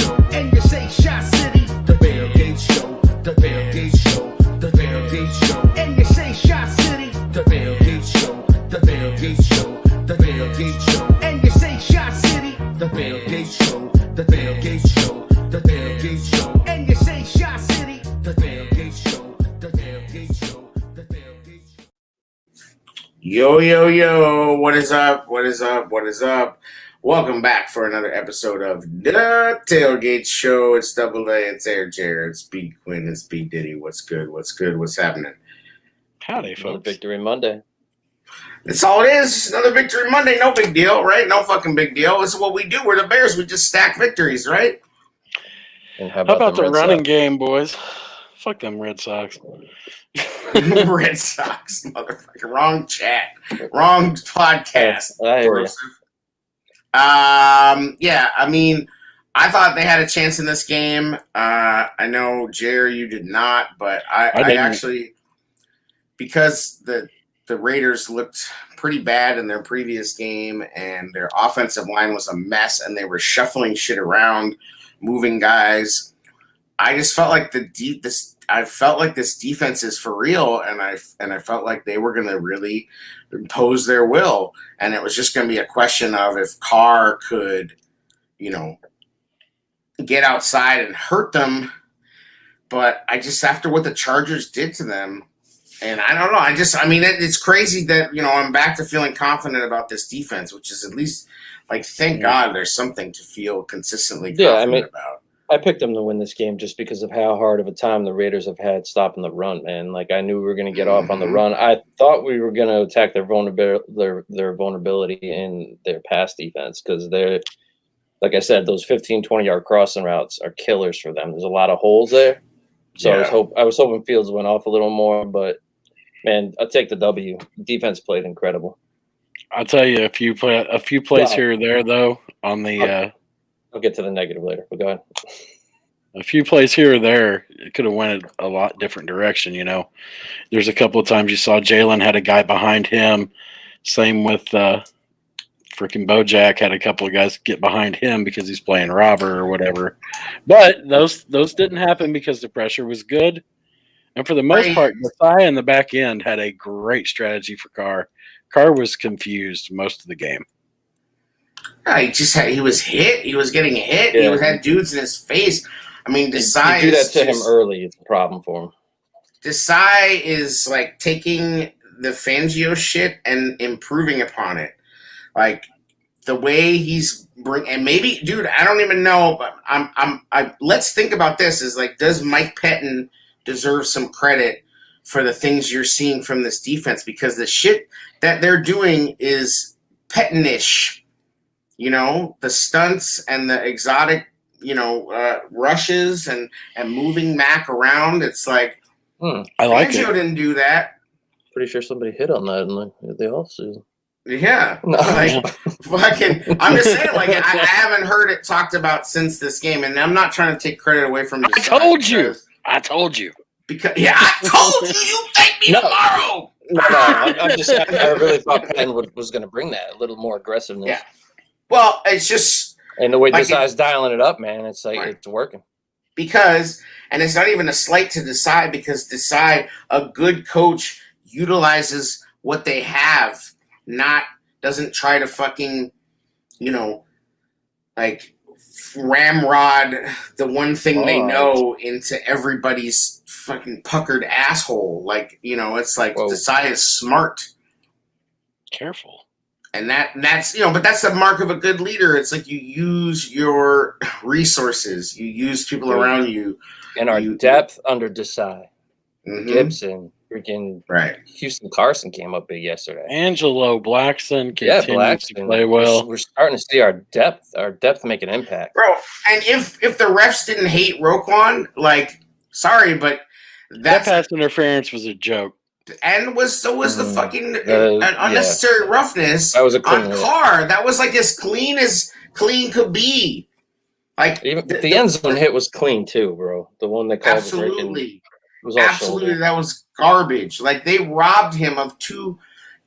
Show. And you say Shot City, the Tailgate Show. The Tailgate Show. The Tailgate Show. And you say Shot City, the Tailgate Show. The Tailgate Show. The Tailgate Show. And you say Shot City, the Tailgate Show. The Tailgate Show. The Tailgate Show. And you say Shot City, the Tailgate Show. The Tailgate Show. The Tailgate Show. Yo, yo, yo, what is up? What is up? What is up? Welcome back for another episode of The Tailgate Show. It's Double A, it's Air Jared, it's B Quinn, it's B Diddy. What's good? What's good? What's happening? Howdy, Another folks. Victory Monday. That's all it is. It's another Victory Monday. No big deal, right? No fucking big deal. This is what we do. We're the Bears. We just stack victories, right? And how How about them the Red running Sox? game, boys? Fuck them Red Sox. Red Sox, motherfucker. Wrong chat. Wrong podcast. I hear ya. Yeah, I mean, I thought they had a chance in this game. I know, Jerry, you did not, but I didn't. actually, because the Raiders looked pretty bad in their previous game, and their offensive line was a mess, and they were shuffling shit around, moving guys. I just felt like this defense is for real, and I felt like they were going to really impose their will, and it was just going to be a question of if Carr could, get outside and hurt them. But I just, after what the Chargers did to them, and I don't know, it's crazy that, I'm back to feeling confident about this defense, which is at least, thank God there's something to feel consistently confident about. I picked them to win this game just because of how hard of a time the Raiders have had stopping the run, man. I knew we were going to get off on the run. I thought we were going to attack their vulnerability in their pass defense because they're, like I said, those 15, 20-yard crossing routes are killers for them. There's a lot of holes there. So Yeah. I was hoping Fields went off a little more, but, man, I'll take the W. Defense played incredible. I'll tell you a few plays here or there, though, on the I'll get to the negative later, but go ahead. a few plays here or there, it could have went a lot different direction, There's a couple of times you saw Jalen had a guy behind him. Same with freaking Bojack had a couple of guys get behind him because he's playing robber or whatever. But those didn't happen because the pressure was good. And for the most part, Messiah in the back end had a great strategy for Carr. Carr was confused most of the game. He was hit. He was getting hit. Yeah. He had dudes in his face. I mean, Desai You do that to him early, it's a problem for him. Desai is taking the Fangio shit and improving upon it. The way he's and maybe, dude, I don't even know, but let's think about this is does Mike Pettin deserve some credit for the things you're seeing from this defense? Because the shit that they're doing is Pettin-ish. The stunts and the exotic, rushes and moving Mac around. It's I like Fangio it. didn't do that. Pretty sure somebody hit on that in the offseason. Yeah. No. Fucking, I'm just saying, I haven't heard it talked about since this game, and I'm not trying to take credit away from I told you. Because I told you, you thank me tomorrow. No, I'm just saying, I really thought Penn was going to bring that, a little more aggressiveness. Yeah. Well, it's just And the way Desai's dialing it up, man, it's it's working. because, and it's not even a slight to Desai, because Desai, a good coach, utilizes what they have, doesn't try to fucking, ramrod the one thing they know into everybody's fucking puckered asshole. It's Whoa. Desai is smart. Careful. And that's but that's the mark of a good leader. It's you use your resources, you use people around you, And our depth under Desai, Mhm. Gibson, freaking Right? Houston Carson came up big yesterday. Angelo Blackson continues to Blackston. play well. We're starting to see our depth make an impact. Bro, and if the refs didn't hate Roquan, sorry, but That pass interference was a joke. and was the fucking unnecessary roughness That was a clean on hit. Carr. That was as clean could be. Even the end zone hit was clean too, bro. The one that called absolutely. was all Absolutely, shoulder. that was garbage. They robbed him of two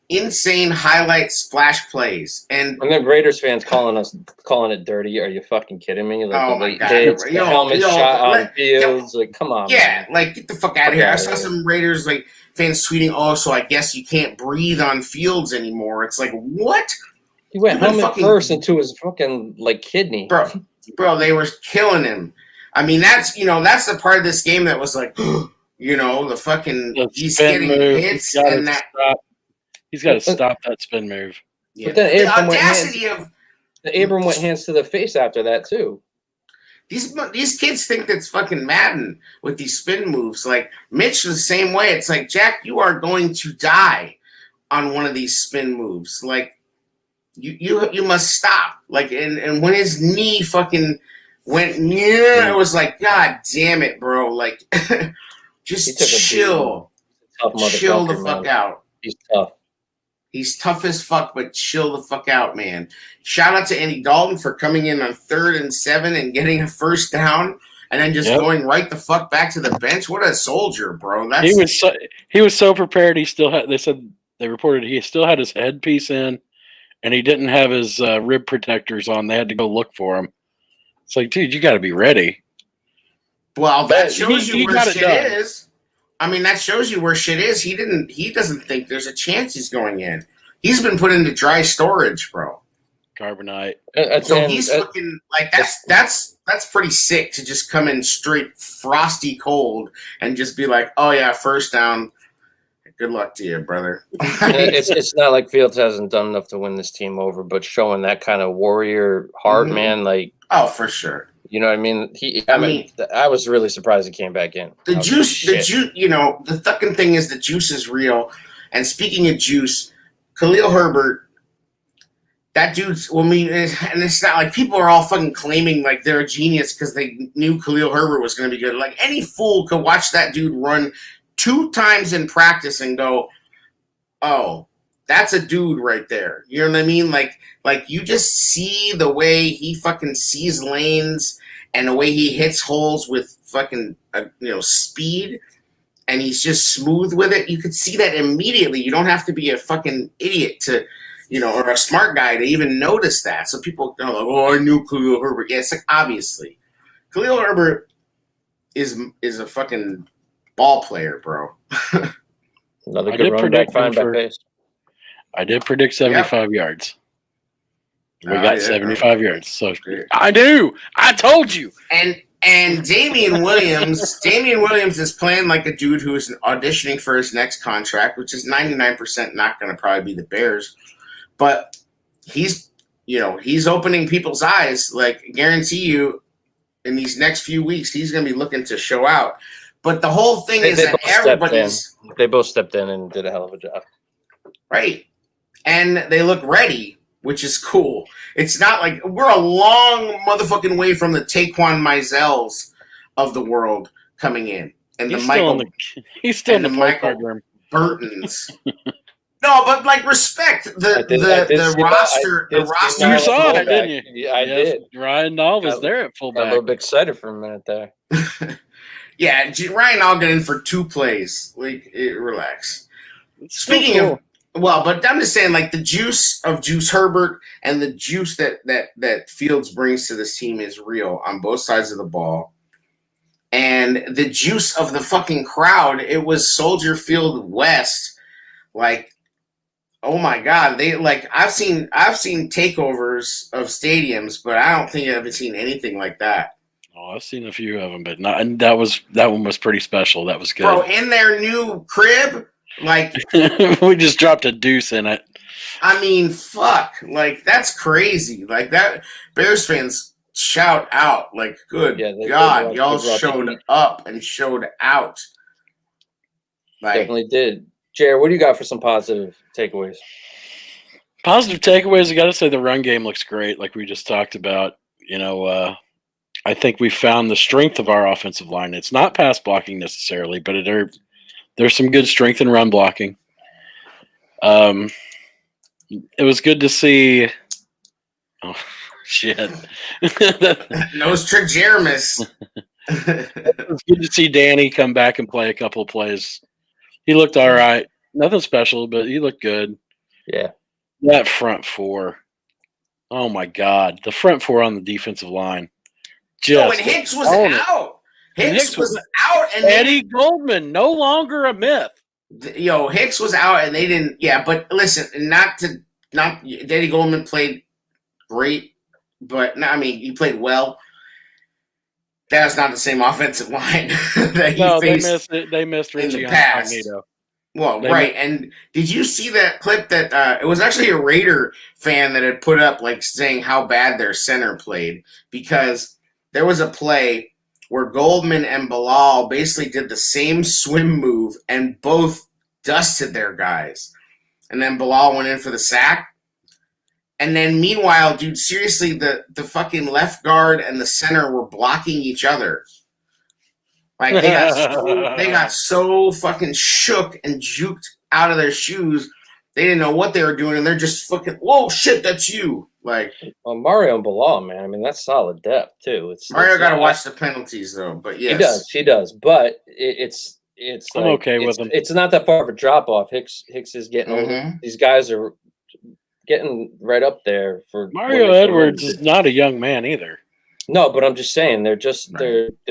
insane highlight splash plays. And then Raiders fans calling it dirty. Are you fucking kidding me? Like oh the my late God. hits, Yo, the helmet yo, shot on let- Fields. Like, come on, yeah, man. like get the fuck out of Fuck here. I outta saw here. some Raiders like fans tweeting, "Oh, so I guess you can't breathe on Fields anymore." It's like, what? He went You've been helmet fucking- first into his fucking like kidney. Bro, they were killing him. I mean, that's that's the part of this game that was like, the fucking The he's spin getting move. hits and that. He's got to stop that spin move. Yeah. But then The Abram went audacity of Abram went hands to the face after that too. these kids think that's fucking Madden with these spin moves. Like Mitch was the same way. It's like, Jack, you are going to die on one of these spin moves. Like you must stop. Like and when his knee fucking went, it was like, God damn it, bro. Like just chill. Chill the fuck out. He's tough. He's tough as fuck, but chill the fuck out, man. Shout out to Andy Dalton for coming in on 3rd and 7 and getting a first down, and then just going right the fuck back to the bench. What a soldier, bro! He was so prepared. He still had. They reported he still had his headpiece in, and he didn't have his rib protectors on. They had to go look for him. It's like, dude, you got to be ready. Well, that shows you where shit done. is. I mean, that shows you where shit is. He doesn't think there's a chance he's going in. He's been put into dry storage, bro. Carbonite. So he's fucking like that's pretty sick to just come in straight frosty cold and just be like, oh yeah, first down. Good luck to you, brother. It's not like Fields hasn't done enough to win this team over, but showing that kind of warrior heart, man, like for sure. You know what I mean? I was really surprised he came back in. The juice, the fucking thing is the juice is real. And speaking of juice, Khalil Herbert, that dude's, and it's not like people are all fucking claiming like they're a genius because they knew Khalil Herbert was going to be good. Like any fool could watch that dude run 2 times in practice and go, oh, that's a dude right there. You know what I mean? Like you just see the way he fucking sees lanes and the way he hits holes with fucking speed, and he's just smooth with it. You could see that immediately. You don't have to be a fucking idiot to, or a smart guy to even notice that. So people are like, oh, I knew Khalil Herbert. Yeah, it's like obviously, Khalil Herbert is a fucking ball player, bro. Another good run back, fine back pace. I did predict 75 yards. We got 75 yards. So I do. I told you. And Damian Williams is playing like a dude who is auditioning for his next contract, which is 99% not going to probably be the Bears. But he's opening people's eyes. Like, guarantee you, in these next few weeks, he's going to be looking to show out. But the whole thing is that everybody's... They both stepped in and did a hell of a job. Right. And they look ready, which is cool. It's not like we're a long motherfucking way from the Taquan Mizels of the world coming in. And he's still in the Michael room. Burtons. No, but like respect the roster. The roster. You saw it, didn't you? Yeah, I did. Ryan Nall was there at fullback. Got a little bit excited for a minute there. Yeah, Ryan Nall got in for 2 plays. Like, relax. Speaking of, but I'm just saying, like, the juice of Juice Herbert and the juice that Fields brings to this team is real on both sides of the ball. And the juice of the fucking crowd, it was Soldier Field West. Like, oh my God, I've seen takeovers of stadiums, but I don't think I've seen anything like that. Oh, I've seen a few of them, but not. And that one was pretty special. That was good, bro. In their new crib. Like we just dropped a deuce in it. I mean, fuck. Like that's crazy. Like that Bears fans shout out. Like, good God, y'all showed up and showed out. Like, definitely did. Jared, what do you got for some positive takeaways? Positive takeaways, I gotta say the run game looks great, like we just talked about. I think we found the strength of our offensive line. It's not pass blocking necessarily, but there's some good strength in run blocking. It was good to see. Oh shit! Nose trick, Jeremus. It was good to see Danny come back and play a couple of plays. He looked all right. Nothing special, but he looked good. Yeah. That front four. Oh my God. The front four on the defensive line. No, Just and Hicks was own it. out. And Hicks was out, and Eddie Goldman, no longer a myth. Hicks was out, and they didn't. Yeah, but listen, Eddie Goldman played great, but no, I mean he played well. That's not the same offensive line that he faced. They missed in Richie the past. Incognito. Well, right. And did you see that clip that it was actually a Raider fan that had put up, like, saying how bad their center played? Because there was a play where Goldman and Bilal basically did the same swim move and both dusted their guys. And then Bilal went in for the sack. And then meanwhile, dude, seriously, the fucking left guard and the center were blocking each other. Like they got so fucking shook and juked out of their shoes. They didn't know what they were doing, and they're just fucking, whoa, shit, that's you. Like, well, Mario and Bilal, man. I mean, that's solid depth too. Mario got to watch the penalties though, but yes, he does. But it's I'm like, okay with him. It's not that far of a drop off. Hicks is getting older. These guys are getting right up there for Mario Edwards is not a young man either. No, but I'm just saying they're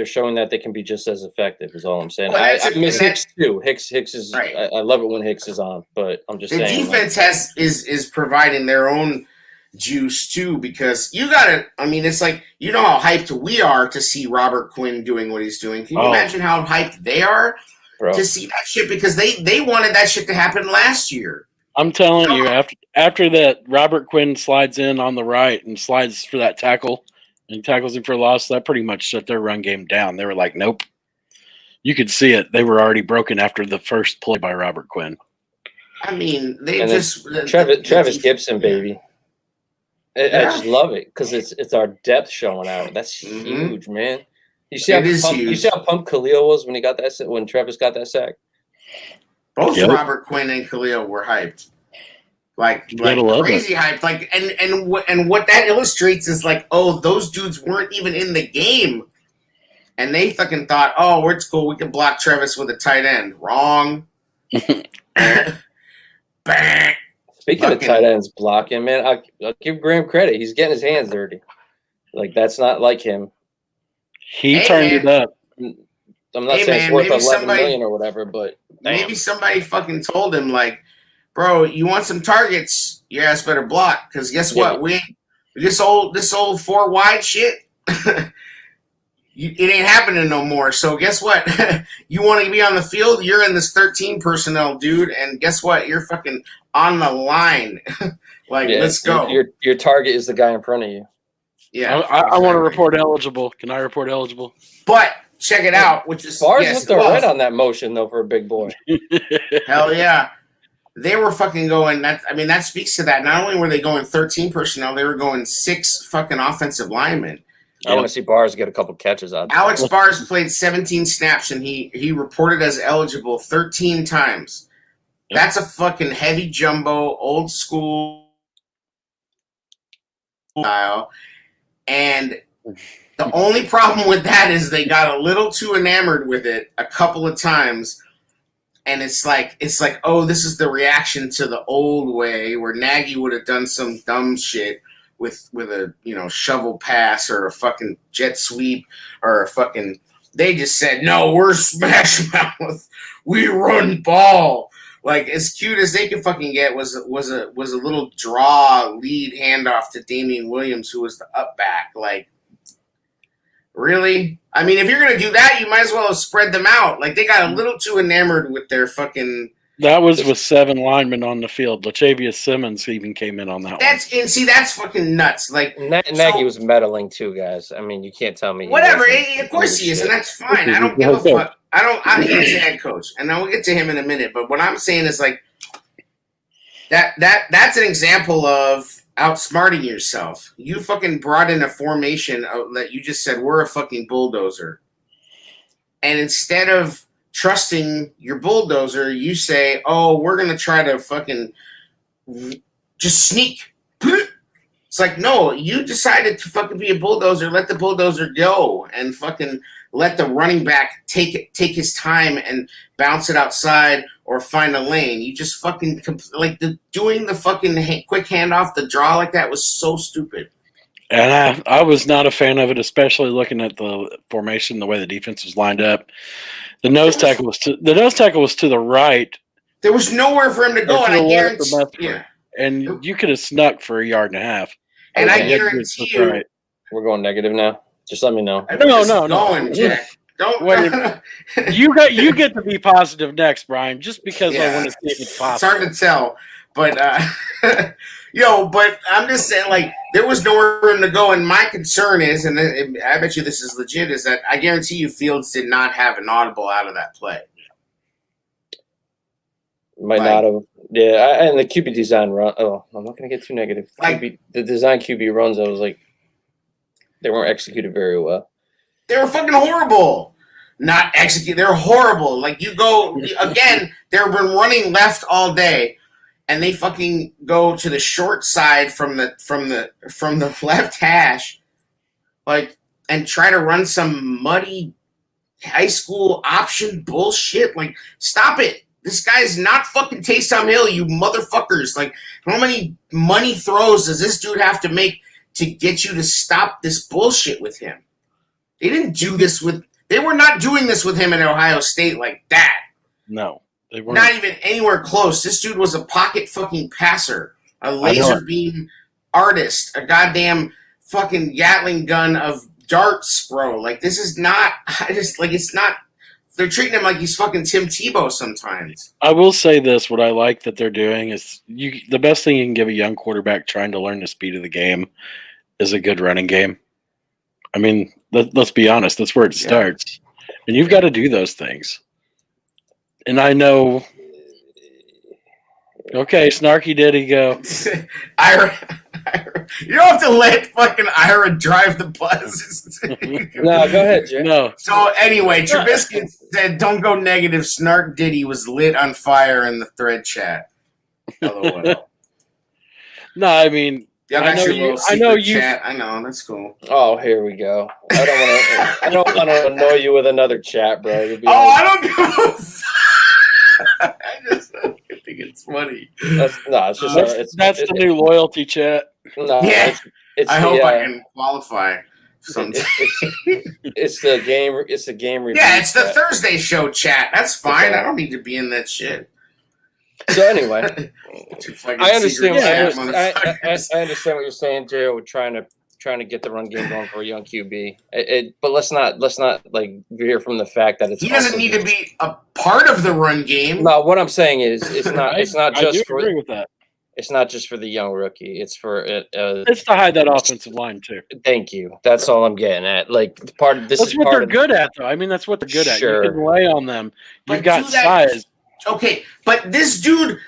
showing that they can be just as effective. Is all I'm saying. Well, I miss Hicks too. Hicks is. Right. I love it when Hicks is on, but I'm just saying the defense is providing their own juice too, because you gotta. I mean, it's like, you know how hyped we are to see Robert Quinn doing what he's doing. Can you imagine how hyped they are to see that shit? Because they wanted that shit to happen last year. I'm telling you, after that, Robert Quinn slides in on the right and slides for that tackle. And tackles him for a loss. That pretty much shut their run game down. They were like, nope. You could see it. They were already broken after the first play by Robert Quinn. I mean, Travis Gibson, baby. I just love it because it's our depth showing out. That's huge, man. You see how pumped Khalil was when he got that, when Travis got that sack. Both Robert Quinn and Khalil were hyped. Like crazy hype. Like, and what that illustrates is like, oh, those dudes weren't even in the game, and they fucking thought, oh, it's cool, we can block Travis with a tight end. Wrong. Bang. Speaking of tight ends blocking, man, I'll give Graham credit. He's getting his hands dirty. Like, that's not like him. He turned it up. I'm not saying it's worth 11 million or whatever, but maybe somebody fucking told him, like, bro, you want some targets? Your ass better block, because guess what? This old 4 wide shit, it ain't happening no more. So guess what? You want to be on the field? You're in this 13 personnel, dude, and guess what? You're fucking on the line. Let's go. Your target is the guy in front of you. Yeah, I want to report eligible. Can I report eligible? But check it out, which is Bars looked right on that motion though for a big boy. Hell yeah. They were fucking going. That speaks to that. Not only were they going 13 personnel, they were going 6 fucking offensive linemen. I want to see Bars get a couple catches out. Alex Bars played 17 snaps, and he reported as eligible 13 times. Yep. That's a fucking heavy jumbo, old school style. And the only problem with that is they got a little too enamored with it a couple of times. And it's like, oh, this is the reaction to the old way where Nagy would have done some dumb shit with a shovel pass or a fucking jet sweep or a fucking. They just said, no, we're Smash Mouth. We run ball. Like, as cute as they could fucking get was a little draw lead handoff to Damian Williams, who was the up back. Like, really? I mean, if you're going to do that, you might as well have spread them out. Like, they got a little too enamored with their fucking... That was with 7 linemen on the field. Latavius Simmons even came in on that one. And see, that's fucking nuts. Like, Nagy was meddling too, guys. I mean, you can't tell me. Whatever. Of course he is, and that's fine. I don't give a fuck. He's a head coach, and I will get to him in a minute. But what I'm saying is, like, that's an example of outsmarting yourself. You fucking brought in a formation that you just said, we're a fucking bulldozer. And instead of trusting your bulldozer, you say, oh, we're going to try to fucking just sneak. It's like, no, you decided to fucking be a bulldozer. Let the bulldozer go and fucking let the running back take his time and bounce it outside or find a lane. You just fucking doing the fucking quick handoff, the draw like that was so stupid. And I was not a fan of it, especially looking at the formation, the way the defense was lined up. The nose tackle was to the right. There was nowhere for him to go, and I guarantee, and you could have snuck for a yard and a half. And I guarantee you, right. We're going negative now. Just let me know. No. Jack. Don't. Wait, you get to be positive next, Brian. Just because I want to see if it's possible. It's hard to tell, but but I'm just saying, like, there was nowhere for him to go, and my concern is, and I bet you this is legit, is that I guarantee you Fields did not have an audible out of that play. Might not have. Yeah, and the QB design run. Oh, I'm not going to get too negative. The design QB runs, I was like, they weren't executed very well. They were fucking horrible. Not executed. They're horrible. Like, you go again. They've been running left all day, and they fucking go to the short side from the left hash, like, and try to run some muddy high school option bullshit. Like, stop it. This guy's not fucking Taysom Hill, you motherfuckers. Like, how many money throws does this dude have to make to get you to stop this bullshit with him? They didn't do this with... They were not doing this with him at Ohio State like that. No, they weren't. Not even anywhere close. This dude was a pocket fucking passer, a laser beam artist, a goddamn fucking Gatling gun of darts, bro. Like, this is not... it's not... They're treating him like he's fucking Tim Tebow sometimes. I will say this: what I like that they're doing is the best thing you can give a young quarterback trying to learn the speed of the game is a good running game. I mean, let's be honest; that's where it starts, and you've got to do those things. And I know. Okay, snarky diddy go. Ira, you don't have to let fucking Ira drive the bus. No, go ahead, Jay. No. So anyway, Trubisky said, "Don't go negative." Snark Diddy was lit on fire in the thread chat. LOL. No, I mean, I know you. Chat. I know, that's cool. Oh, here we go. I don't want to annoy you with another chat, bro. I don't give a fuck. I just think it's funny. That's the new loyalty chat. No, yeah, I hope I can qualify. It's the game. It's the game review. Yeah, it's the Thursday show chat. That's fine. Okay. I don't need to be in that shit. So anyway, I understand. I understand what you're saying, Jay. We're trying to get the run game going for a young QB. But let's not like veer from the fact that he doesn't need to be a part of the run game. No, what I'm saying is it's not just for. Agree with that. It's not just for the young rookie. It's for it's to hide that offensive line too. Thank you. That's all I'm getting at. Like that's what they're good at, though. I mean, that's what they're good at. You can lay on them. You've got size. Okay, but this dude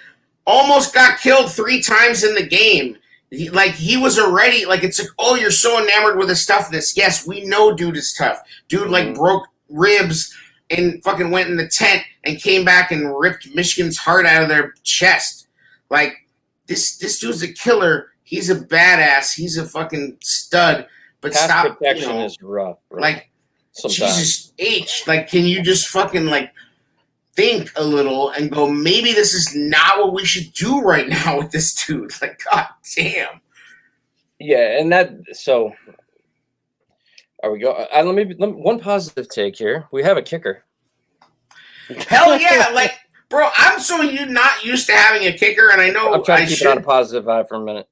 almost got killed 3 times in the game. He was already like, it's like, oh, you're so enamored with his toughness. Yes, we know dude is tough. Dude broke ribs and fucking went in the tent and came back and ripped Michigan's heart out of their chest. Like, this dude's a killer. He's a badass. He's a fucking stud. But pass protection is rough, bro. Like, sometimes. Jesus H. Like, can you just fucking like think a little and go, maybe this is not what we should do right now with this dude. Like, god damn. Yeah, and so are we go? Let me one positive take here. We have a kicker. Hell yeah, like, bro, I'm so not used to having a kicker, and I know I'm trying to keep it on a positive vibe for a minute.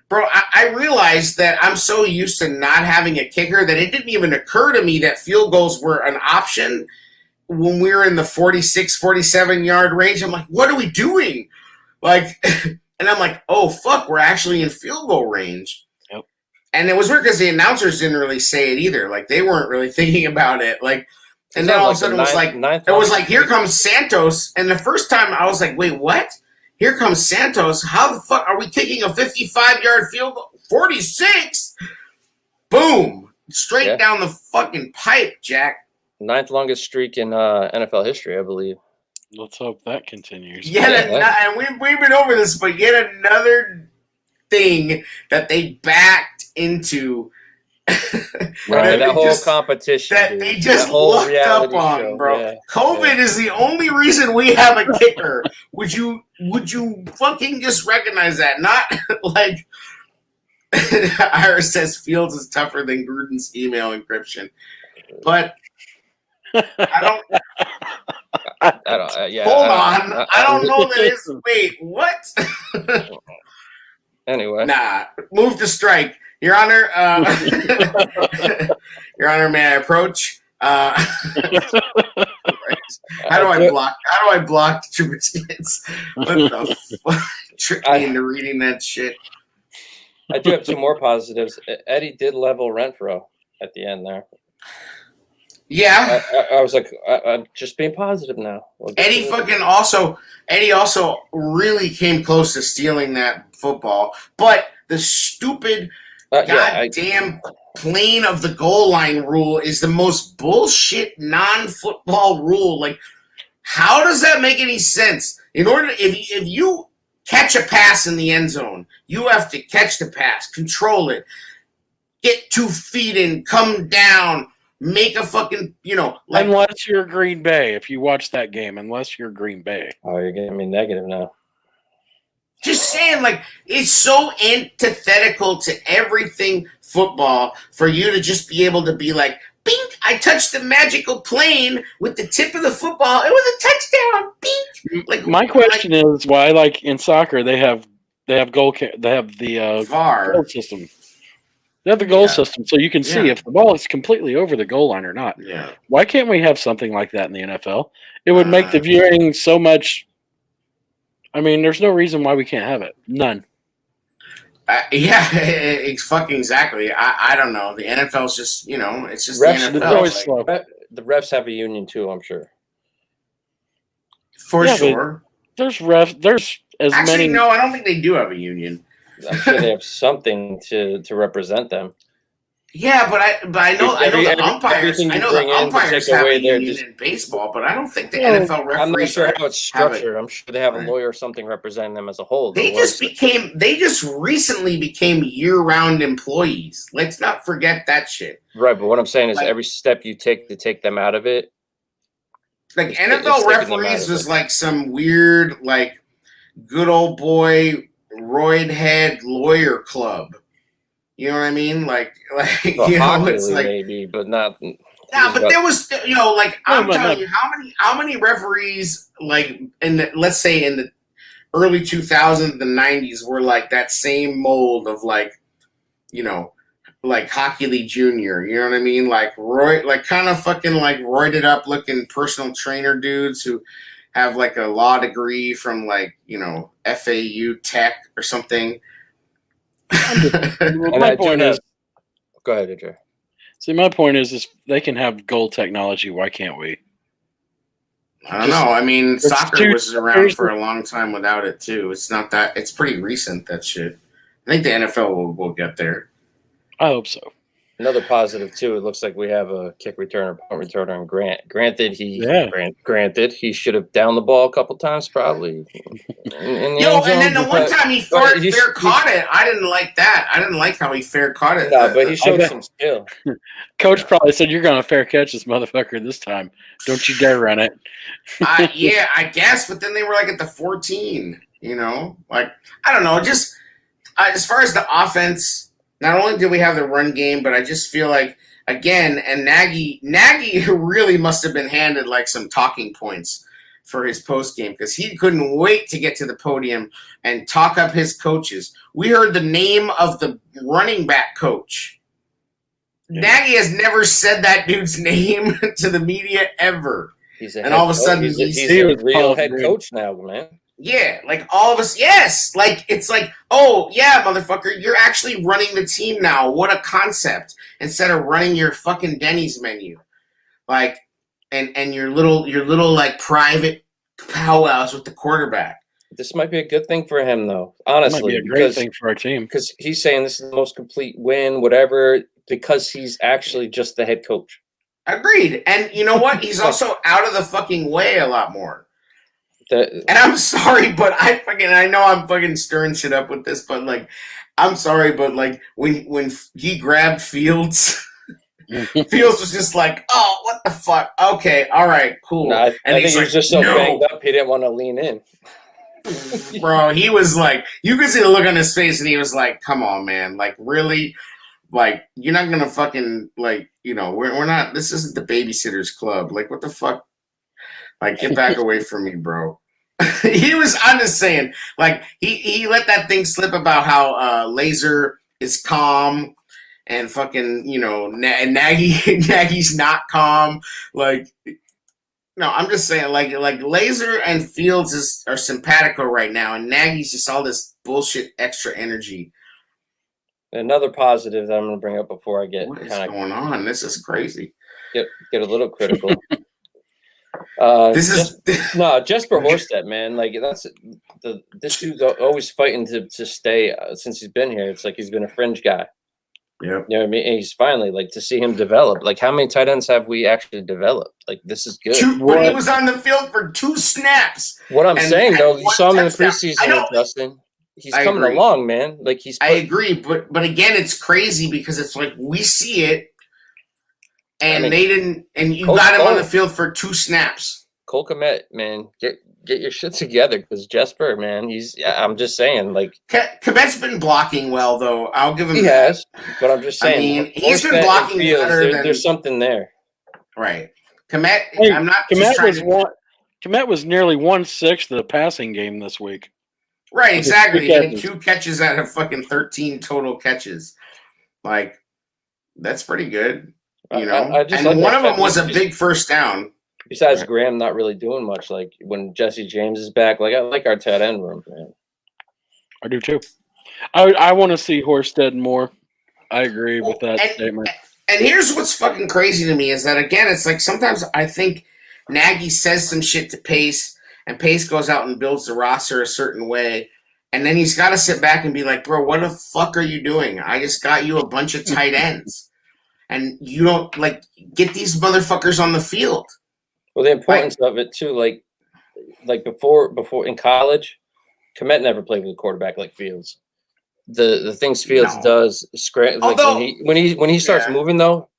Bro, I realized that I'm so used to not having a kicker that it didn't even occur to me that field goals were an option when we were in the 46, 47-yard range. I'm like, what are we doing? Like, and I'm like, oh, fuck, we're actually in field goal range. Yep. And it was weird because the announcers didn't really say it either. Like, they weren't really thinking about it. Like, and then all of a sudden it was like, here comes Santos. And the first time I was like, wait, what? Here comes Santos. How the fuck are we kicking a 55-yard field goal? 46? Boom. Straight down the fucking pipe, Jack. 9th longest streak in NFL history, I believe. Let's hope that continues. And we've been over this, but yet another thing that they backed into Right, that whole just- competition, that dude. they just That whole lucked up reality on, show, bro. yeah, COVID is the only reason we have a kicker. Would you fucking just recognize that? Not like Iris says Fields is tougher than Gruden's email encryption, but I don't. I don't, yeah. Hold on, I don't know that it's. Wait, what? Anyway, Nah, move to strike, Your Honor. Your Honor, may I approach? How do I block? How do I block Trubisky's? What the fuck? Trick me into reading that shit. I do have two more positives. Eddie did level Renfro at the end there. Yeah, I was like, I'm just being positive now. Eddie also really came close to stealing that football, but the stupid goddamn plane of the goal line rule is the most bullshit non-football rule. Like, how does that make any sense? In order, if you catch a pass in the end zone, you have to catch the pass, control it, get 2 feet in, come down, make a fucking, like. Unless you're Green Bay. If you watch that game, unless you're Green Bay. Oh, you're getting me negative now. Just saying, like, it's so antithetical to everything football for you to just be able to be like, bink, I touched the magical plane with the tip of the football. It was a touchdown. Bink. Like, my question is why, like in soccer, they have the VAR goal system. They have the goal system, so you can see if the ball is completely over the goal line or not. Yeah. Why can't we have something like that in the NFL? It would make the viewing so much. I mean, there's no reason why we can't have it. None. It's fucking exactly. I don't know. The NFL's just, it's just Refs, the NFL. Always slow. The refs have a union too, I'm sure. For Yeah, sure. There's refs. There's as Actually, many. no, I don't think they do have a union. I'm sure they have something to represent them. Yeah, but I know the umpires. everything I you know bring the in to umpires take have away a their union in baseball, but I don't think the Well, NFL referees. I'm not sure how it's have it. structured. I'm sure they have a lawyer or something representing them as a whole. They just recently became year-round employees. Let's not forget that shit. right. But what I'm saying is, Like- every step you take to take them out of it. Like It's NFL taking them out referees of was it. like some weird, like, good old boy roid head lawyer club. You know what I mean? Like Well, it's hockey like. maybe, but not. Yeah, but there was, like, I'm No, telling you, how many referees, like, let's say in the early 2000s, the 90s, were like that same mold of, like, like Hockey League Junior, you know what I mean? Like, kind of fucking, like, roided up looking personal trainer dudes who have, like, a law degree from, like, FAU Tech or something. My point is, Go ahead, AJ. see, my point is they can have goal technology. Why can't we? I don't know. I mean, It's soccer was around for a long time without it too. It's not that. It's pretty recent, that shit. I think the NFL will get there. I hope so. Another positive too. It looks like we have a kick returner, punt returner, and Granted, he should have downed the ball a couple times, probably. And then the one time he fair caught it, I didn't like that. I didn't like how he fair caught it. No, but he showed some skill. Coach probably said, "You're going to fair catch this motherfucker this time. Don't you dare run it." Yeah, I guess. But then they were like at the 14. Like, I don't know. Just as far as the offense. Not only did we have the run game, but I just feel like, again, and Nagy really must have been handed like some talking points for his post game because he couldn't wait to get to the podium and talk up his coaches. We heard the name of the running back coach. Yeah. Nagy has never said that dude's name to the media ever. And all of a sudden, he's a real head coach now, man. Yeah, like all of us, yes. Like, it's like, oh, yeah, motherfucker, you're actually running the team now. What a concept. Instead of running your fucking Denny's menu. Like, and your little like private powwows with the quarterback. This might be a good thing for him, though, honestly. It might be a great thing for our team. Because he's saying this is the most complete win, whatever, because he's actually just the head coach. Agreed. And you know what? He's also out of the fucking way a lot more. And I'm sorry, but I know I'm fucking stirring shit up with this, but like, I'm sorry, but like when he grabbed Fields, Fields was just like, oh, what the fuck? Okay, all right, cool. No, I And think he was just so banged up, he didn't want to lean in. Bro, he was like, you could see the look on his face, and he was like, come on, man, like really, like you're not gonna fucking like, we're not. This isn't the Babysitters Club. Like, what the fuck? Like, get back away from me, bro. I'm just saying, like, he let that thing slip about how Laser is calm and fucking, and Nagy's not calm. Like, no, I'm just saying, like Laser and Fields are simpatico right now, and Nagy's just all this bullshit extra energy. Another positive that I'm going to bring up before I get what is going on? This is crazy. Get a little critical. Jesper Horsted, man. Like this dude's always fighting to stay since he's been here. It's like he's been a fringe guy. Yeah, you know what I mean. And he's finally like to see him develop. Like how many tight ends have we actually developed? Like this is good. But he was on the field for 2 snaps. What I'm saying though, you saw him in the preseason, Justin. He's coming along, man. Like I agree, but again, it's crazy because it's like we see it. And they didn't, and you got him on the field for 2 snaps. Cole Kmet, man, get your shit together because Jesper, man, I'm just saying, like Kmet's been blocking well, though. I'll give him. He has, but I'm just saying, I mean, he's been blocking better than. There's something there, right? Kmet, I'm not. Kmet was nearly 1/6 of the passing game this week. Right, exactly. He had 2 catches out of fucking 13 total catches. Like, that's pretty good. And one of them was a big first down. Besides Graham not really doing much, like when Jesse James is back, like I like our tight end room, man. I do too. I want to see Horsted more. I agree with that statement. And here's what's fucking crazy to me is that, again, it's like sometimes I think Nagy says some shit to Pace, and Pace goes out and builds the roster a certain way, and then he's got to sit back and be like, bro, what the fuck are you doing? I just got you a bunch of tight ends. And you don't, like, get these motherfuckers on the field. Well, the importance of it, too, like before in college, Kmet never played with a quarterback like Fields. The things Fields does, when he starts moving, though,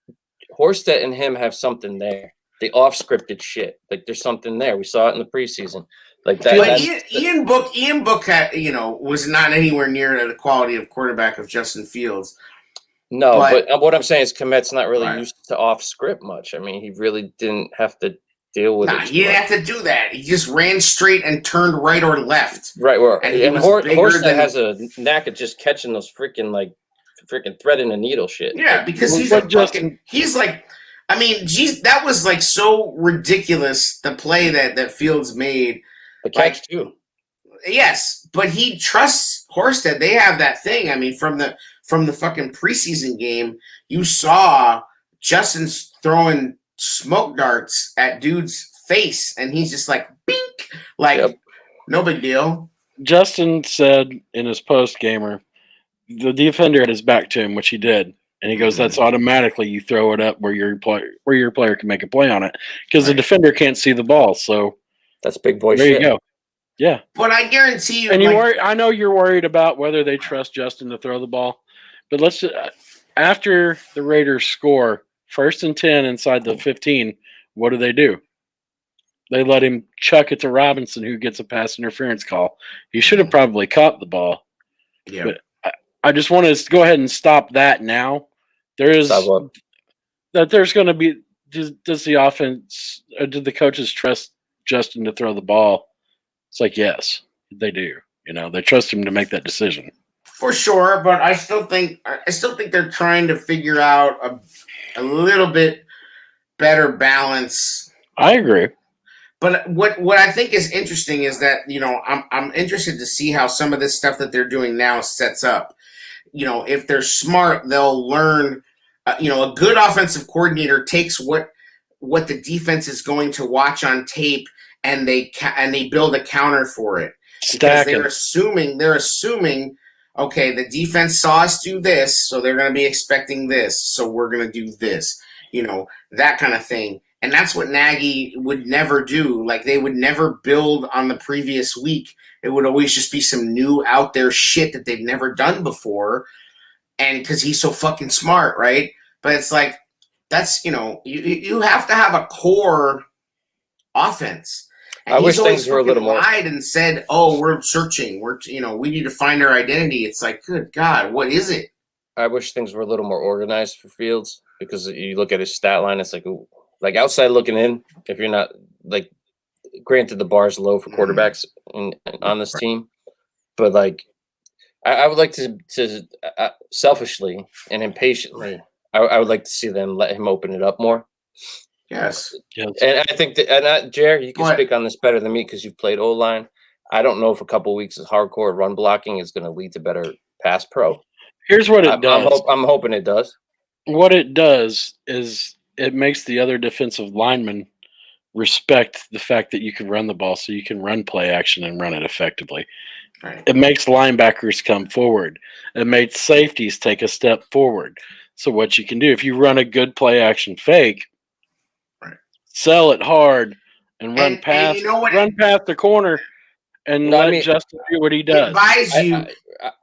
Horsted and him have something there. The off-scripted shit. Like, there's something there. We saw it in the preseason. Like that. But Ian Book had, was not anywhere near the quality of quarterback of Justin Fields. No, but what I'm saying is Kmet's not really used to off script much. I mean, he really didn't have to deal with it. He didn't have to do that. He just ran straight and turned right or left. Right, and Horsted has a knack of just catching those freaking thread in a needle shit. Yeah, because he's like, I mean, geez, that was like so ridiculous, the play that Fields made. The catch too. Yes, but he trusts Horsted. They have that thing. I mean, from the fucking preseason game, you saw Justin's throwing smoke darts at dude's face, and he's just like, bink, like, no big deal. Justin said in his post-gamer, the defender had his back to him, which he did. And he goes, that's automatically you throw it up where your player can make a play on it because the defender can't see the ball. So that's big boy there shit. You go. Yeah. But I guarantee you. And I know you're worried about whether they trust Justin to throw the ball. But let's after the Raiders score 1st and 10 inside the 15, what do? They let him chuck it to Robinson, who gets a pass interference call. He should have probably caught the ball. Yeah. But I just want to go ahead and stop that now. There's going to be does the offense did the coaches trust Justin to throw the ball? It's like yes, they do. They trust him to make that decision. For sure, but I still think they're trying to figure out a little bit better balance. I agree. But what I think is interesting is that, I'm interested to see how some of this stuff that they're doing now sets up. If they're smart, they'll learn. A good offensive coordinator takes what the defense is going to watch on tape, and they build a counter for it. Because they're assuming. Okay, the defense saw us do this, so they're going to be expecting this, so we're going to do this, that kind of thing. And that's what Nagy would never do. Like, they would never build on the previous week. It would always just be some new out there shit that they've never done before. And because he's so fucking smart, right? But it's like, that's, you have to have a core offense. And I wish he's always things were a little more. lied and said, "Oh, we're searching. We need to find our identity." It's like, good God, what is it? I wish things were a little more organized for Fields, because you look at his stat line, it's like, ooh, like outside looking in, if you're not like, granted the bar's low for quarterbacks on this team, but like, I would like to selfishly and impatiently, I would like to see them let him open it up more. Yes. And I think that, and Jer, you can speak on this better than me because you've played O-line. I don't know if a couple of weeks of hardcore run blocking is going to lead to better pass pro. Here's what it does. I'm hoping it does. What it does is it makes the other defensive linemen respect the fact that you can run the ball, so you can run play action and run it effectively. Right. It makes linebackers come forward. It makes safeties take a step forward. So what you can do, if you run a good play action fake, sell it hard and run past the corner and let Justin do what he does. It buys you.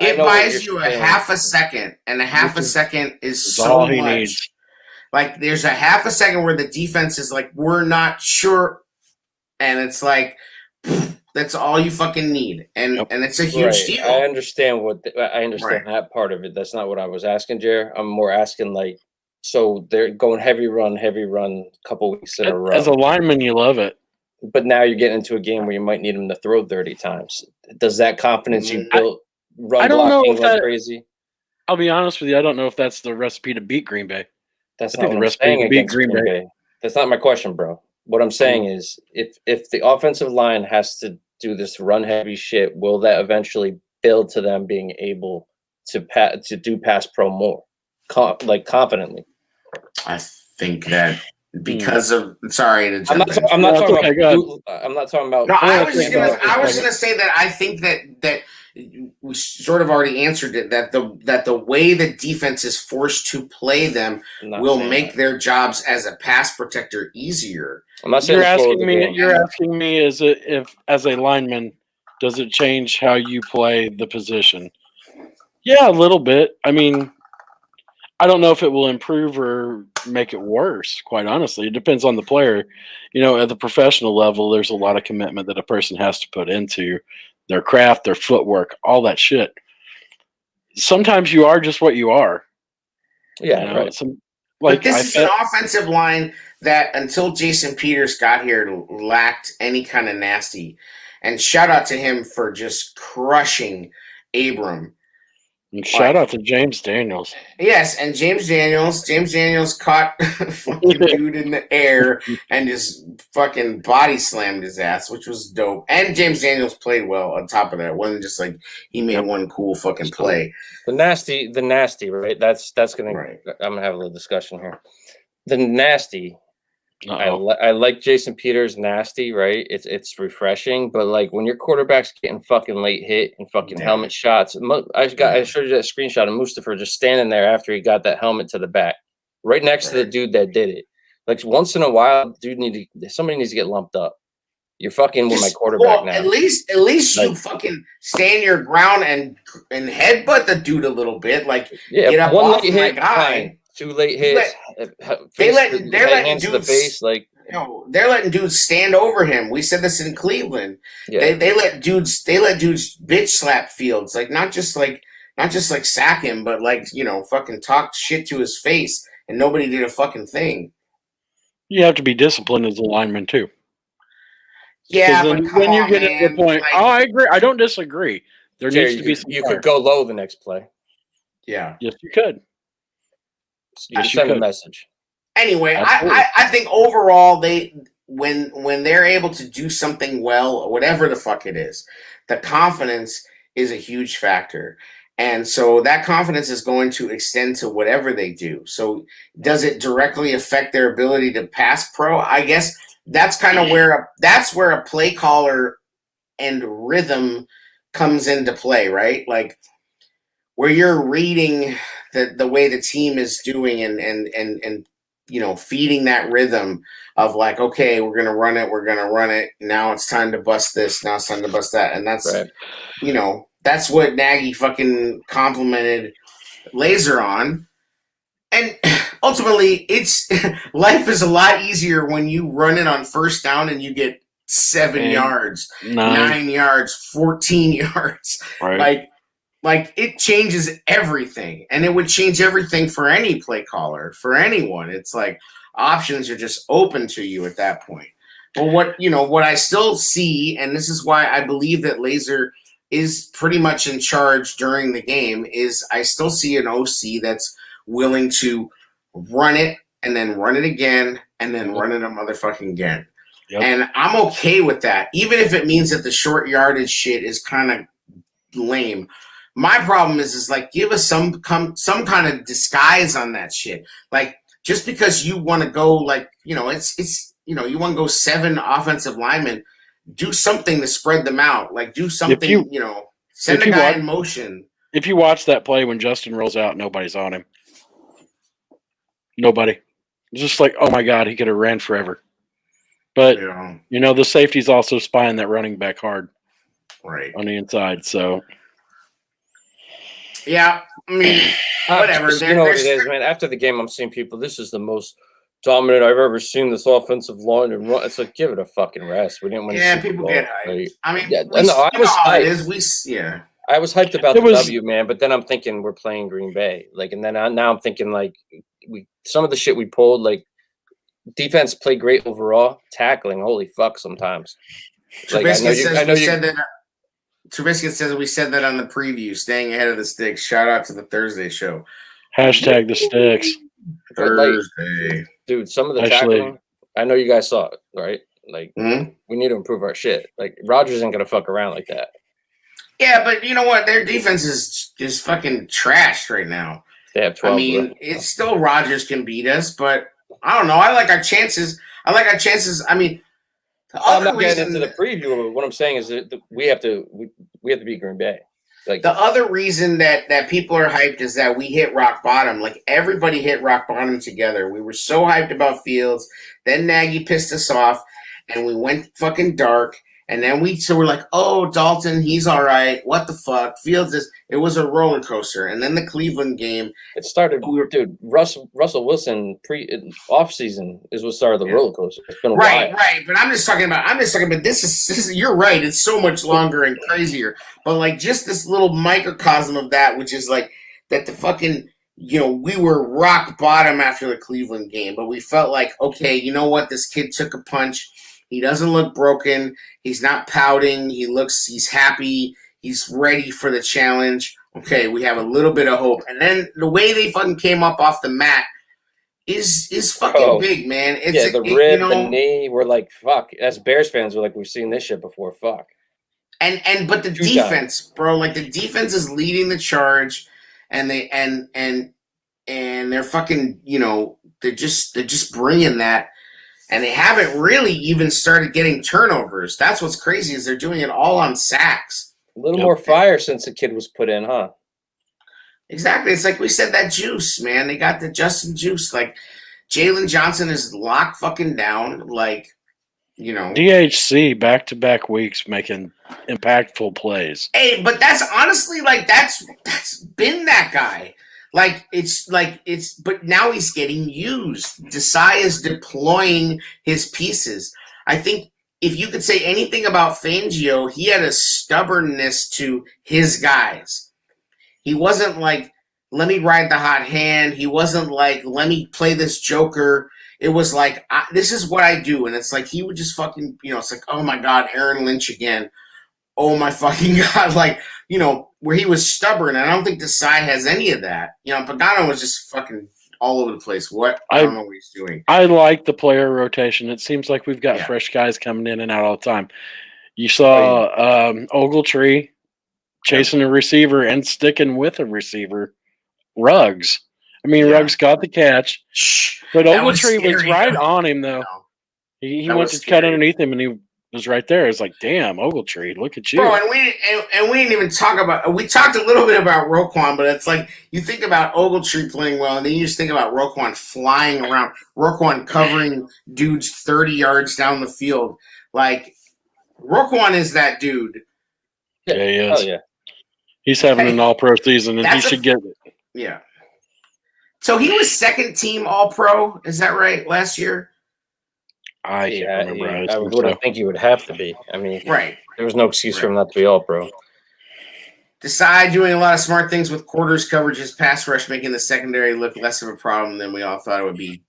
It buys you a saying. half a second, and a half a second is so all he much. needs. Like, there's a half a second where the defense is like, we're not sure, and it's like, that's all you fucking need, and it's a huge deal. I understand that part of it. That's not what I was asking, Jer. I'm more asking, like, so they're going heavy run, a couple weeks in a row. As a lineman, you love it. But now you're getting into a game where you might need him to throw 30 times. Does that confidence you built run blocking like crazy? I'll be honest with you. I don't know if that's the recipe to beat Green Bay. That's not what I'm saying against Green Bay. That's not my question, bro. What I'm saying is, if the offensive line has to do this run heavy shit, will that eventually build to them being able to do pass pro more, confidently? I think that because of I'm not talking about. No, I was gonna say that I think that we sort of already answered it. That the way the defense is forced to play them will make their jobs as a pass protector easier. I'm not saying you're asking me if as a lineman, does it change how you play the position? Yeah, a little bit. I mean, I don't know if it will improve or make it worse, quite honestly. It depends on the player. At the professional level, there's a lot of commitment that a person has to put into their craft, their footwork, all that shit. Sometimes you are just what you are. Yeah, right. But this is an offensive line that, until Jason Peters got here, lacked any kind of nasty. And shout out to him for just crushing Abram. And shout out to James Daniels. Yes, and James Daniels caught fucking dude in the air and just fucking body slammed his ass, which was dope. And James Daniels played well on top of that. It wasn't just like he made one cool fucking play. The nasty, right? That's gonna. Right. I'm gonna have a little discussion here. The nasty. I like Jason Peters nasty, right? It's refreshing, but like when your quarterback's getting fucking late hit and fucking helmet shots, I showed you that screenshot of Mustafa just standing there after he got that helmet to the back, right next to the dude that did it. Like, once in a while, somebody needs to get lumped up. You're fucking with my quarterback now. At least you fucking stand your ground and headbutt the dude a little bit. Like, get up off my guy. 2 late hits. They're letting dudes face, like, they're letting dudes stand over him. We said this in Cleveland. Yeah. They let dudes bitch slap Fields, like not just like sack him, but like fucking talk shit to his face, and nobody did a fucking thing. You have to be disciplined as a lineman too. Yeah, but when you get to the point, I agree. I don't disagree. There needs to be some. You could go low the next play. Yeah. Yes, you could. You send a message. Anyway, I think overall when they're able to do something well, or whatever the fuck it is, the confidence is a huge factor. And so that confidence is going to extend to whatever they do. So does it directly affect their ability to pass pro? I guess that's kind of where a play caller and rhythm comes into play, right? Like, where you're reading the way the team is doing and feeding that rhythm of like, okay, we're gonna run it. Now it's time to bust this. Now it's time to bust that, and that's Right. That's what Nagy fucking complimented Laser on. And ultimately, it's life is a lot easier when you run it on first down and you get 7 yards, 9 yards, 14 yards. Right. Like it changes everything, and it would change everything for any play caller, for anyone. It's like options are just open to you at that point. But what I still see, and this is why I believe that Laser is pretty much in charge during the game, is I still see an OC that's willing to run it and then run it again and then run it a motherfucking again. Yep. And I'm okay with that, even if it means that the short yardage shit is kind of lame. My problem is like, give us some kind of disguise on that shit. Like, just because you want to go like, it's you want to go 7 offensive linemen, do something to spread them out. Like, do something, send a guy in motion. If you watch that play when Justin rolls out, nobody's on him. Nobody. It's just like, oh my God, he could have ran forever. But, the safety's also spying that running back hard. Right. On the inside, so. Yeah, I mean, whatever. What it is, man. After the game, I'm seeing people, this is the most dominant I've ever seen this offensive line and run. It's like, give it a fucking rest. We didn't win. Yeah, people get hyped. Like, I mean, I was hyped. I was hyped about the W, man. But then I'm thinking we're playing Green Bay, like, and then now I'm thinking like some of the shit we pulled, like defense played great overall. Tackling, holy fuck, sometimes. Like, Trubisky says we said that on the preview, staying ahead of the sticks. Shout out to the Thursday show. Hashtag the sticks. Thursday. Like, dude, some of the tackling, I know you guys saw it, right? Like, we need to improve our shit. Like, Rodgers ain't going to fuck around like that. Yeah, but you know what? Their defense is fucking trashed right now. They have 12. I mean, it's still Rodgers can beat us, but I don't know. I like our chances. I mean, I'm not getting into the preview, but what I'm saying is that we have to beat Green Bay. Like, the other reason that people are hyped is that we hit rock bottom. Like, everybody hit rock bottom together. We were so hyped about Fields. Then Nagy pissed us off, and we went fucking dark. And then we're like, oh, Dalton, he's all right. What the fuck? Fields it was a roller coaster. And then the Cleveland game. It started, dude, Russell Wilson off season is what started the roller coaster. It's been a while. Right. But I'm just talking about this is you're right. It's so much longer and crazier. But like just this little microcosm of that, which is like that the fucking, we were rock bottom after the Cleveland game, but we felt like, okay, you know what? This kid took a punch. He doesn't look broken. He's not pouting. He's happy. He's ready for the challenge. Okay, we have a little bit of hope. And then the way they fucking came up off the mat is fucking big, man. The rib, the knee. We're like, fuck. As Bears fans, we're like, we've seen this shit before. Fuck. But the defense, bro, like the defense is leading the charge, and they're fucking, they're just bringing that. And they haven't really even started getting turnovers. That's what's crazy is they're doing it all on sacks. A little more fire since the kid was put in, huh? Exactly. It's like we said, that juice, man. They got the Justin juice. Like, Jalen Johnson is locked fucking down. Like, DHC back-to-back weeks making impactful plays. Hey, but that's honestly, like, that's been that guy. But now he's getting used. Desai is deploying his pieces. I think if you could say anything about Fangio, he had a stubbornness to his guys. He wasn't like, let me ride the hot hand. He wasn't like, let me play this joker. It was like, this is what I do. And it's like, he would just fucking, it's like, oh my God, Aaron Lynch again. Oh my fucking God. Like, where he was stubborn. I don't think Desai has any of that. Pagano was just fucking all over the place. I don't know what he's doing. I like the player rotation. It seems like we've got fresh guys coming in and out all the time. You saw Ogletree chasing a receiver and sticking with a receiver. Ruggs. I mean, Ruggs got the catch. But Ogletree was right on him, though. He went to cut underneath him, and he was right there. It's like, damn, Ogletree, look at you. Bro, and we didn't even talk about. We talked a little bit about Roquan, but it's like you think about Ogletree playing well, and then you just think about Roquan flying around, Roquan covering dudes 30 yards down the field. Like Roquan is that dude. Yeah, he is. Oh yeah. He's having an All-Pro season, and he should get it. Yeah. So he was second team All-Pro. Is that right? Last year. I can't remember. I would think he would have to be. I mean, Right. There was no excuse for him not to be All-Pro. Desai doing a lot of smart things with quarters, coverages, pass rush, making the secondary look less of a problem than we all thought it would be.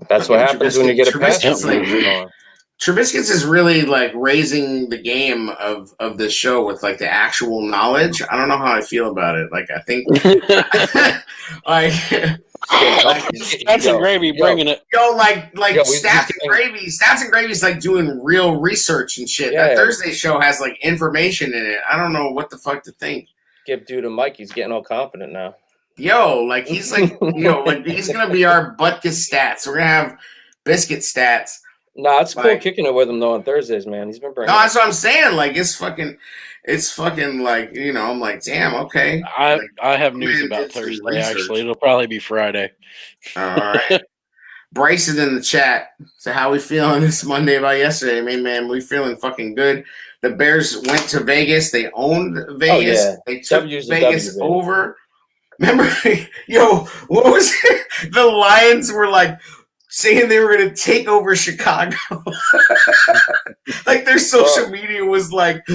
That's what happens when you get a pass Trubisky's Trubisky's is really like raising the game of the show with like the actual knowledge. I don't know how I feel about it. Like I think like Stats and Gravy bringing it. Like Stats and Gravy. Stats and Gravy's like doing real research and shit. Yeah. That Thursday show has like information in it. I don't know what the fuck to think. Give dude a mic. He's getting all confident now. Like he's like like he's gonna be our Butkus stats. We're gonna have Biscuit stats. Nah, it's cool kicking it with him though on Thursdays, man. He's been bringing. No, that's what I'm saying. Like it's fucking like I'm like, damn, okay. I have news about Thursday. Actually, it'll probably be Friday. All right. Bryson in the chat. So how we feeling this Monday about yesterday? Man, we feeling fucking good. The Bears went to Vegas. They owned Vegas. Oh, yeah. They took Vegas over. Remember, what was it? The Lions were like saying they were going to take over Chicago. Like their social media was like,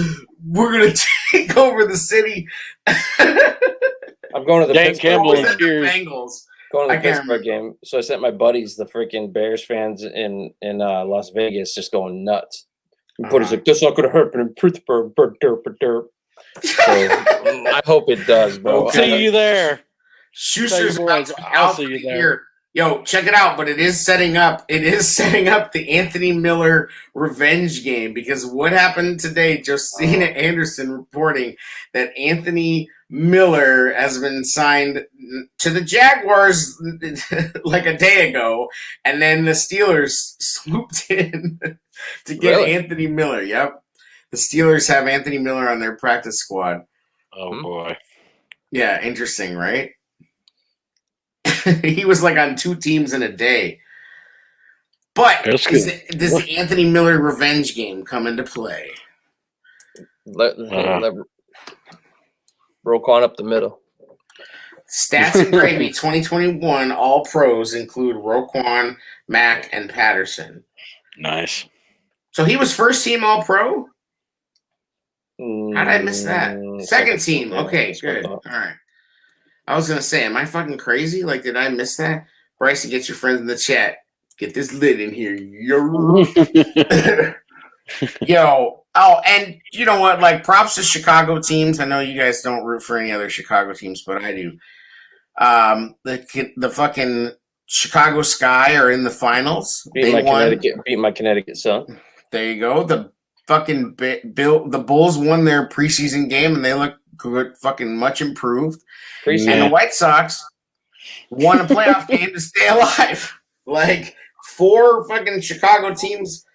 we're going to take over the city. I'm going to the Dan Campbell and Bengals. Going to the Pittsburgh game. So I sent my buddies, the freaking Bears fans in Las Vegas, just going nuts. My buddy's like, "That's not going to happen in Pittsburgh." So I hope it does, bro. See you there. Schuster's about to be out for the year. Yo, check it out, but it is setting up the Anthony Miller revenge game because what happened today, Josina Anderson reporting that Anthony Miller has been signed to the Jaguars like a day ago, and then the Steelers swooped in to get Anthony Miller. Yep. The Steelers have Anthony Miller on their practice squad. Oh, boy. Yeah, interesting, right? He was like on two teams in a day. But does the Anthony Miller revenge game come into play? Let Roquan up the middle. Stats and Gravy 2021 All Pros include Roquan, Mack, and Patterson. Nice. So he was first team All Pro? How did I miss that? Second team. Okay, good. All right. I was going to say, am I fucking crazy? Like, did I miss that? Bryson, get your friends in the chat. Get this lit in here. Yo. Oh, and you know what? Like, props to Chicago teams. I know you guys don't root for any other Chicago teams, but I do. The fucking Chicago Sky are in the finals. Beat my Connecticut Sun. There you go. The fucking the Bulls won their preseason game, and they look good, fucking much improved. And the White Sox won a playoff game to stay alive. Like 4 fucking Chicago teams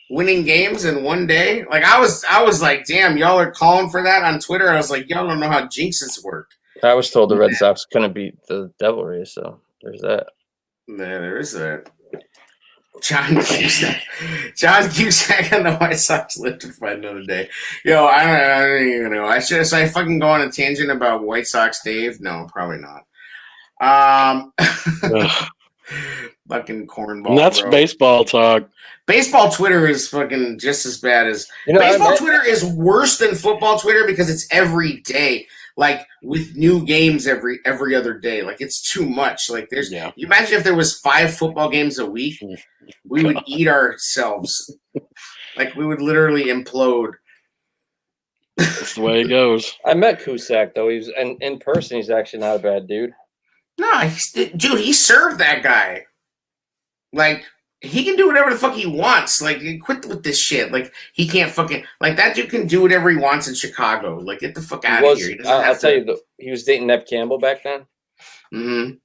winning games in one day. Like I was like, damn, y'all are calling for that on Twitter. I was like, y'all don't know how jinxes work. I was told the Red Sox couldn't beat the Devil Rays, so there's that. There is that. John Cusack and the White Sox live to fight another day. Yo, I don't even know. Should I fucking go on a tangent about White Sox Dave? No, probably not. Fucking cornball. And that's baseball talk. Baseball Twitter is fucking just as bad as baseball Twitter is worse than football Twitter because it's every day. Like with new games every other day. Like it's too much. Like you imagine if there was 5 football games a week, we would eat ourselves. Like we would literally implode. That's the way it goes. I met Cusack though. He's in person. He's actually not a bad dude. No, he served that guy. Like he can do whatever the fuck he wants. Like quit with this shit. Like he can't fucking like that dude can do whatever he wants in Chicago. Like get the fuck out of here. I'll tell you, he was dating Neve Campbell back then. Mm-hmm.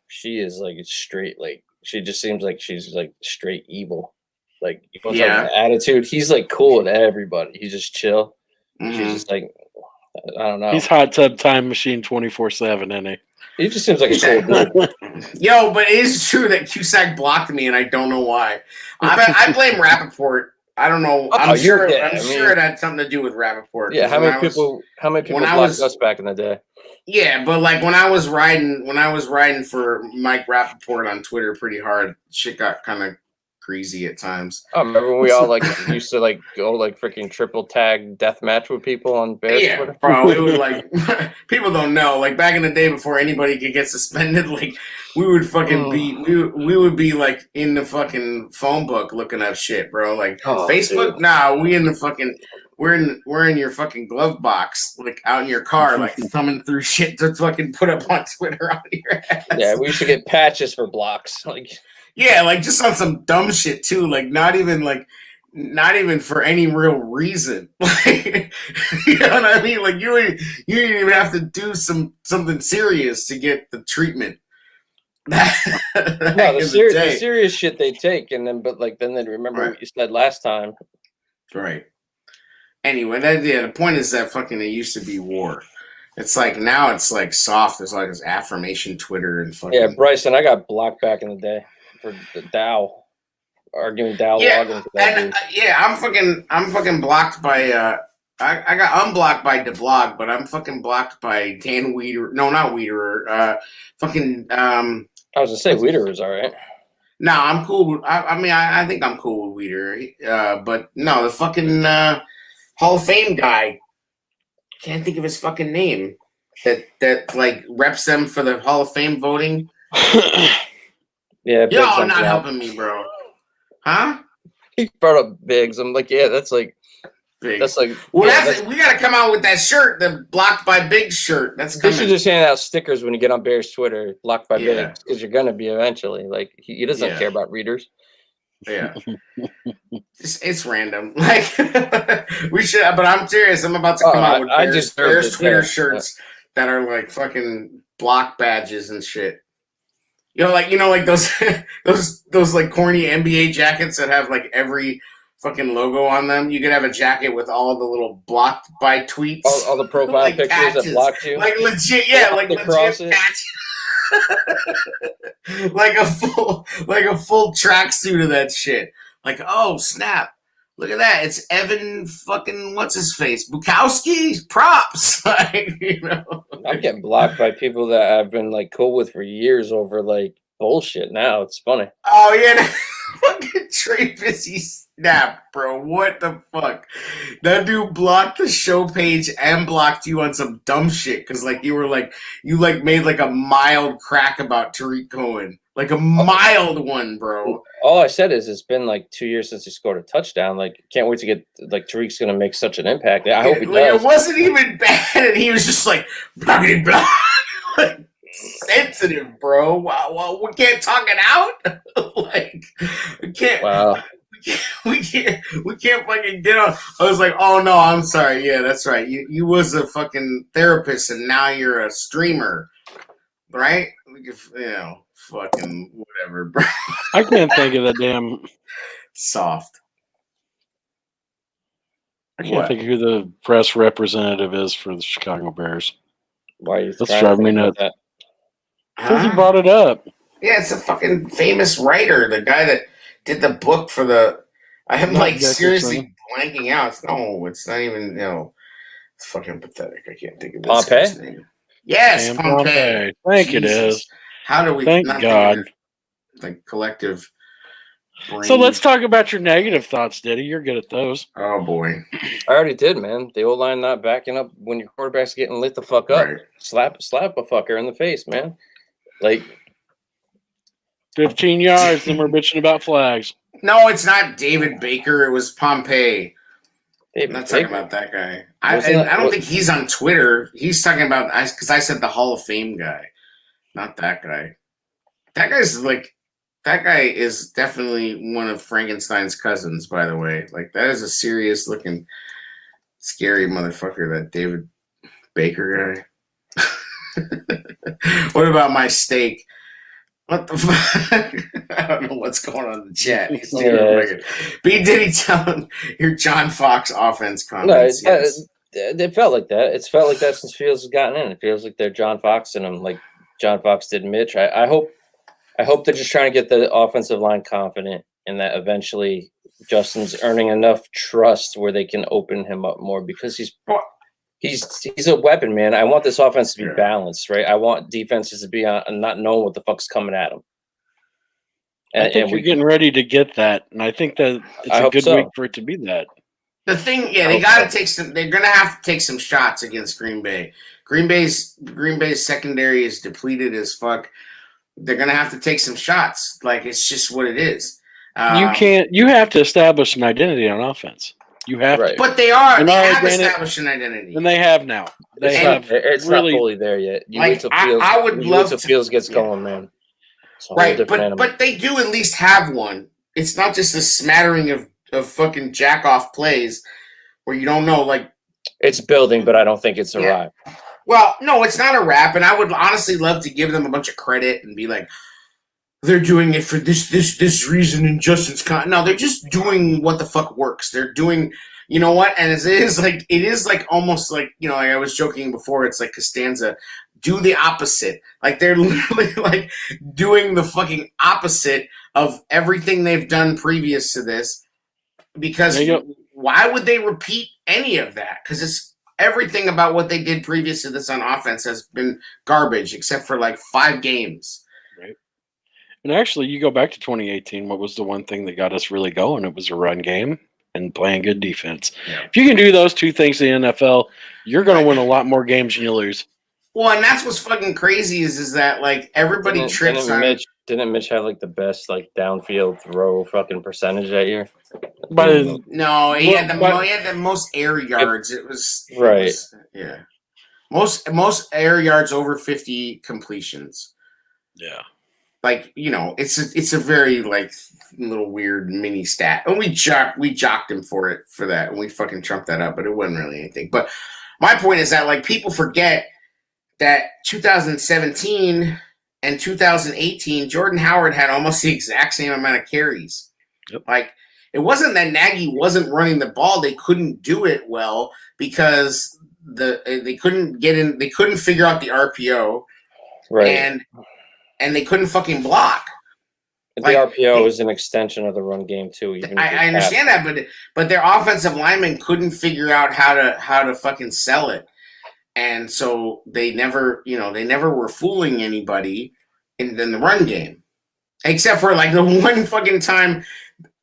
She is like straight. Like she just seems like she's like straight evil. Like, you want to talk about attitude? He's like cool with everybody. He's just chill. He's just like, I don't know. He's hot tub time machine 24/7, isn't he? He just seems like a cool dude. Yo, but it is true that Cusack blocked me, and I don't know why. I blame Rappaport. I don't know. I'm sure it had something to do with Rappaport. Yeah, how many people blocked us back in the day? Yeah, but like when I was riding for Mike Rappaport on Twitter pretty hard, shit got kind of crazy at times. I remember when we all like used to like go like freaking triple tag death match with people on Bears Twitter. Bro, it would like people don't know. Like back in the day before anybody could get suspended, like we would fucking we would be like in the fucking phone book looking up shit, bro. Like Facebook, dude. Nah, we in the fucking we're in your fucking glove box, like out in your car, like thumbing through shit to fucking put up on Twitter on your ass. Yeah, we used to get patches for blocks, like. Yeah, like just on some dumb shit too. Like not even for any real reason. Like you know what I mean? Like you didn't even have to do something serious to get the treatment. No, the serious shit they take, and then then they remember what you said last time. Right. Anyway, the point is that fucking it used to be war. It's like now it's like soft. It's like this affirmation Twitter and fucking. Yeah, Bryson, I got blocked back in the day. For the Dow, arguing Dow login for that dude. I'm fucking blocked by I got unblocked by DeBlog, but I'm fucking blocked by Dan Weeder. No, not Weederer. Fucking I was gonna say Weederer was all right. No, I'm cool. I think I'm cool with Weederer. But no, the fucking Hall of Fame guy. Can't think of his fucking name. That like reps them for the Hall of Fame voting. Yeah, y'all not helping me, bro. Huh? He brought up Biggs. I'm like, yeah, that's like Biggs. That's like, we gotta come out with that shirt, the blocked by Biggs shirt. That's coming. They should just hand out stickers when you get on Bears Twitter, blocked by Biggs, because you're gonna be eventually. Like he doesn't care about readers. Yeah, it's random. Like we should, but I'm serious. I'm about to come out with Bears Twitter shirts that are like fucking block badges and shit. You know, like those those like corny NBA jackets that have like every fucking logo on them. You could have a jacket with all the little blocked by tweets, all the profile like pictures patches. That blocked you, like legit, like legit patches. like a full tracksuit of that shit. Like, oh snap! Look at that! It's Evan fucking what's his face Bukowski props. Like, you know, I'm getting blocked by people that I've been like cool with for years over like bullshit. Now it's funny. Oh yeah, fucking Trey Busy snap, bro. What the fuck? That dude blocked the show page and blocked you on some dumb shit because like you made like a mild crack about Tariq Cohen. Like a mild one, bro. All I said is it's been like 2 years since he scored a touchdown. Like, can't wait to get like Tariq's gonna make such an impact. I hope he does. It wasn't even bad, and he was just like blockity block, like sensitive, bro. Wow, we can't talk it out. Like, we can't. Wow. We can't fucking get on. I was like, oh no, I'm sorry. Yeah, that's right. You was a fucking therapist, and now you're a streamer, right? Fucking whatever, bro. I can't think of that damn soft. I can't think of who the press representative is for the Chicago Bears. Why are you That's driving me nuts. Because he brought it up. Yeah, it's a fucking famous writer, the guy that did the book for the. I am like seriously blanking out. It's not even. It's fucking pathetic. I can't think of this guy's name. Yes, Pompey. Thank you, it is. How do we? Thank God. Like collective. Brain. So let's talk about your negative thoughts, Diddy. You're good at those. Oh boy, I already did, man. The O-line not backing up when your quarterback's getting lit the fuck up. Right. Slap a fucker in the face, man. Like 15 yards, then we're bitching about flags. No, it's not David Baker. It was Pompey. I'm not talking about that guy. I don't think he's on Twitter. He's talking about because I said the Hall of Fame guy, not that guy. That guy is definitely one of Frankenstein's cousins, by the way. Like that is a serious looking, scary motherfucker. That David Baker guy. What about my steak? What the fuck? I don't know what's going on in the chat. These dudes Yeah. are fucking- B. Diddy telling your John Fox offense No, comments. Yes. it felt like that. It's felt like that since Fields has gotten in. It feels like they're John Fox and him, like John Fox did Mitch. I hope they're just trying to get the offensive line confident, and that eventually Justin's earning enough trust where they can open him up more because he's a weapon, man. I want this offense to be balanced, right? I want defenses to be on not knowing what the fuck's coming at them. I think we're getting ready to get that, and I think that it's a good week for it to be that. The thing, they got to take some. They're gonna have to take some shots against Green Bay. Green Bay's secondary is depleted as fuck. They're gonna have to take some shots. Like, it's just what it is. You can't. You have to establish an identity on offense. You have to. But they have established an identity, and they have now. It's really not fully there yet. You wait till Fields. I would love till Fields gets going, man. Right, but they do at least have one. It's not just a smattering of fucking jack off plays where you don't know. Like, it's building, but I don't think it's a wrap. Well, no, it's not a wrap, and I would honestly love to give them a bunch of credit and be like, they're doing it for this reason and Justin's no, they're just doing what the fuck works. They're doing, you know what? And it is like almost like, you know, like I was joking before, it's like Costanza, do the opposite. Like, they're literally like doing the fucking opposite of everything they've done previous to this. Because why would they repeat any of that? Because it's everything about what they did previous to this on offense has been garbage, except for like 5 games. Right. And actually, you go back to 2018, what was the one thing that got us really going? It was a run game and playing good defense. Yeah. If you can do those two things in the NFL, you're going to win a lot more games than you lose. Well, and that's what's fucking crazy is that, like, everybody trips on... Didn't Mitch have, like, the best, like, downfield throw fucking percentage that year? But no, he had the most air yards. It was... Right. Yeah. Most air yards over 50 completions. Yeah. Like, you know, it's a very, like, little weird mini stat. And we jocked him for that, and we fucking trumped that up, but it wasn't really anything. But my point is that, like, people forget that 2017 and 2018, Jordan Howard had almost the exact same amount of carries. Yep. Like, it wasn't that Nagy wasn't running the ball; they couldn't do it well because they couldn't get in. They couldn't figure out the RPO, right? And they couldn't fucking block. The RPO is an extension of the run game too. I understand that, but their offensive linemen couldn't figure out how to fucking sell it. And so they never were fooling anybody in the run game. Except for, like, the one fucking time,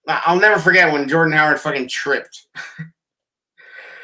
I'll never forget when Jordan Howard fucking tripped.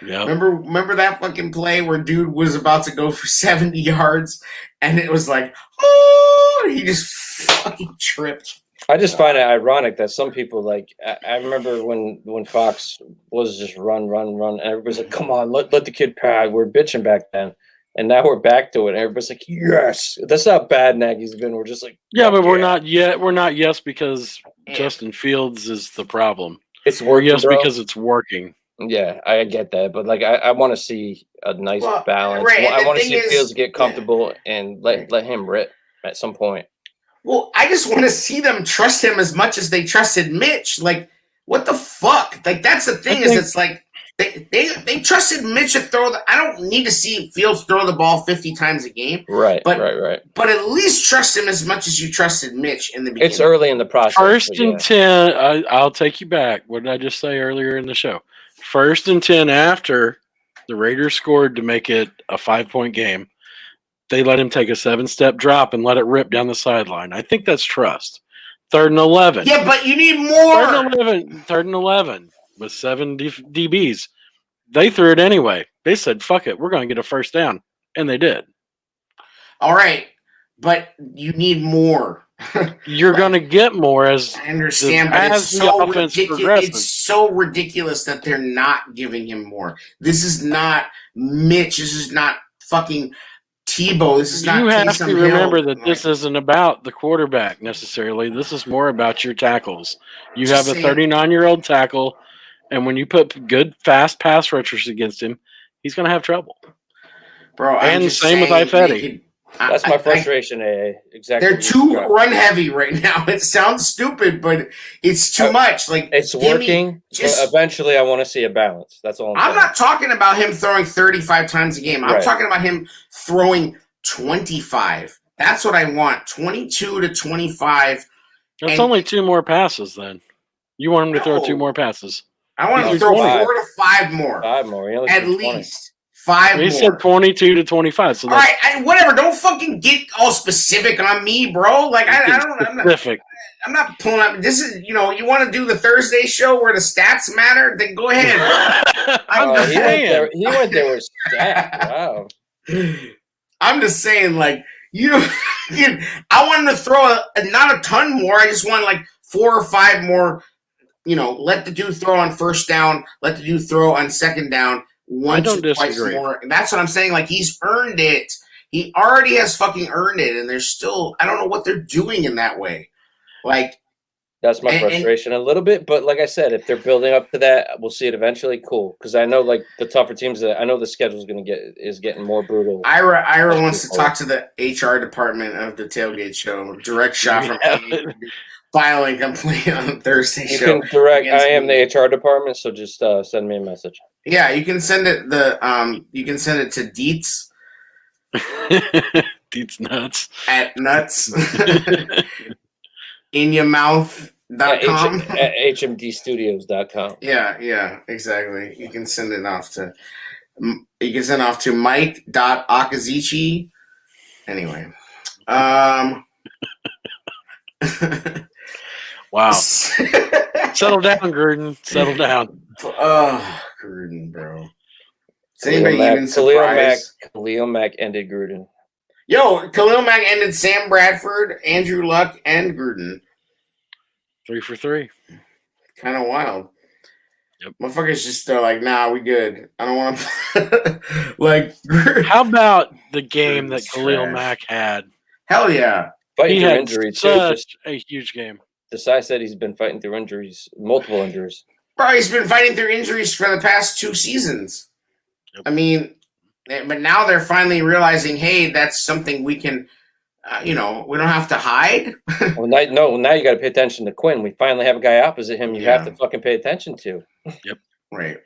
Yeah. Remember that fucking play where dude was about to go for 70 yards and it was like, oh, he just fucking tripped. I just find it ironic that some people, like, I remember when Fox was just run, and everybody's like, come on, let the kid pad. We're bitching back then. And now we're back to it. And everybody's like, yes. That's how bad Nagy's been. We're just like, yeah, but we're not yet. We're not yes because Justin Fields is the problem. It's working, yes, because it's working. Yeah, I get that. But, like, I want to see a nice balance. Right, I want to see Fields get comfortable and let him rip at some point. Well, I just want to see them trust him as much as they trusted Mitch. Like, what the fuck? Like, that's the thing it's like they trusted Mitch to throw I don't need to see Fields throw the ball 50 times a game. Right, but, right. But at least trust him as much as you trusted Mitch in the beginning. It's early in the process. 1st and 10, I'll take you back. What did I just say earlier in the show? 1st and 10 after the Raiders scored to make it a 5-point game. They let him take a 7-step drop and let it rip down the sideline. I think that's trust. 3rd and 11. Yeah, but you need more. 3rd and 11 with 7 DBs. They threw it anyway. They said, fuck it, we're going to get a 1st down. And they did. All right, but you need more. You're going to get more as I understand, but it's so ridiculous that they're not giving him more. This is not Mitch. This is not fucking Tebow. This is not. You have to remember that this isn't about the quarterback necessarily. This is more about your tackles. You have a 39-year-old tackle, and when you put good, fast pass rushers against him, he's going to have trouble. Bro, and the same with Ifedi. That's my frustration, AA. Exactly. They're too run heavy right now. It sounds stupid, but it's too much. Like it's working. But eventually, I want to see a balance. That's all. I'm not talking about him throwing 35 times a game. I'm talking about him throwing 25. That's what I want. 22 to 25. That's only 2 more passes. Then you want him to throw 2 more passes. I want him to throw 4 to 5 more. 5 more. At least 5 more. He said 22 to 25. So all right, whatever. Don't fucking get all specific on me, bro. Like I don't. I'm not pulling up. This is, you want to do the Thursday show where the stats matter? Then go ahead. He went there with stats. Wow. I'm just saying, like, I want him to throw not a ton more. I just want like 4 or 5 more. Let the dude throw on first down. Let the dude throw on second down. Once or twice more. And that's what I'm saying. Like, he's earned it. He already has fucking earned it. And there's still, I don't know what they're doing in that way. Like, that's my frustration a little bit. But like I said, if they're building up to that, we'll see it eventually. Cool. Because I know, like, the tougher teams, I know the schedule is getting more brutal. Ira wants to talk to the HR department of the Tailgate Show. Direct shot from filing complaint on Thursday show. You can direct. I am the HR department, so just send me a message. Yeah, you can send it you can send it to Dietz. Dietz nuts. At nuts. inyourmouth.com. At hmdstudios.com. Yeah, exactly. You can send it off to Mike.Akazichi. Anyway. Wow. Settle down, Gruden. Settle down. Oh, Gruden, bro. Is anybody even surprised? Khalil Mack ended Gruden. Yo, Khalil Mack ended Sam Bradford, Andrew Luck, and Gruden. 3 for 3. Kind of wild. Yep. Motherfuckers just are like, nah, we good. I don't want to. Like, how about the game that Khalil Mack had? Hell yeah. Fighting through injuries. Such a huge game. Desai said he's been fighting through injuries, multiple injuries. Bro, he's been fighting through injuries for the past 2 seasons. Yep. I mean, but now they're finally realizing, hey, that's something we can, we don't have to hide. Now you got to pay attention to Quinn. We finally have a guy opposite him you have to fucking pay attention to. Yep. Right.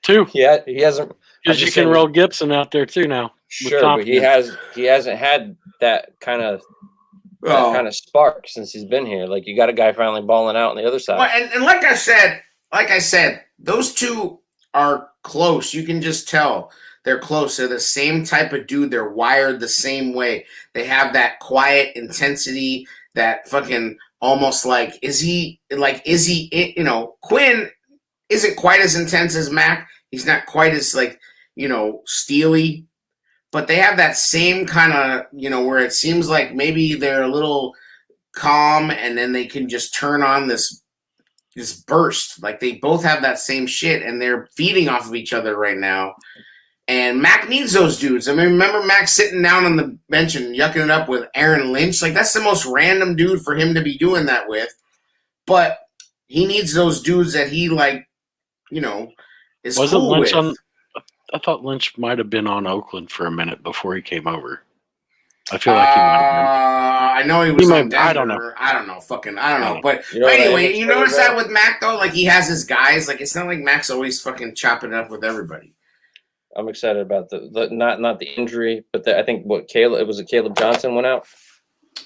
2. Yeah, he hasn't. Because you can roll Gibson out there too now. Sure, but he hasn't had that kind of spark since he's been here. Like, you got a guy finally balling out on the other side. Well, and like I said, those two are close. You can just tell they're close. They're the same type of dude. They're wired the same way. They have that quiet intensity, that fucking almost like, Quinn isn't quite as intense as Mac. He's not quite as steely. But they have that same kind of, where it seems like maybe they're a little calm and then they can just turn on this burst. Like, they both have that same shit and they're feeding off of each other right now. And Mac needs those dudes. I mean, remember Mac sitting down on the bench and yucking it up with Aaron Lynch? Like, that's the most random dude for him to be doing that with. But he needs those dudes that he, is cool Lynch with. I thought Lynch might have been on Oakland for a minute before he came over. I feel like he might have been. I know he was on Denver. I don't know. I don't know. But anyway, you notice that with Mac, though? Like, he has his guys. Like, it's not like Mac's always fucking chopping it up with everybody. I'm excited about the not the injury, but I think Caleb Johnson went out.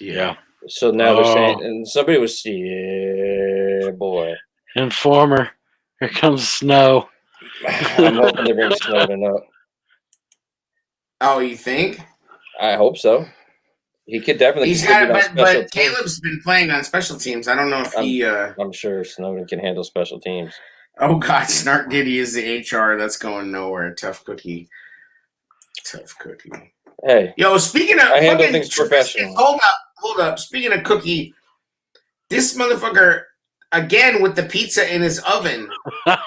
Yeah. So now they're saying, and somebody was, yeah, boy. Informer, here comes snow. I'm hoping they bring Snowden up. Oh, you think? I hope so. He could definitely. He's got, but Caleb's been playing on special teams. I don't know if he. I'm sure Snowden can handle special teams. Oh God, Snark Diddy is the HR. That's going nowhere. Tough cookie. Hey, yo, speaking of, I handle things professional. Hold up. Speaking of cookie, this motherfucker again with the pizza in his oven. What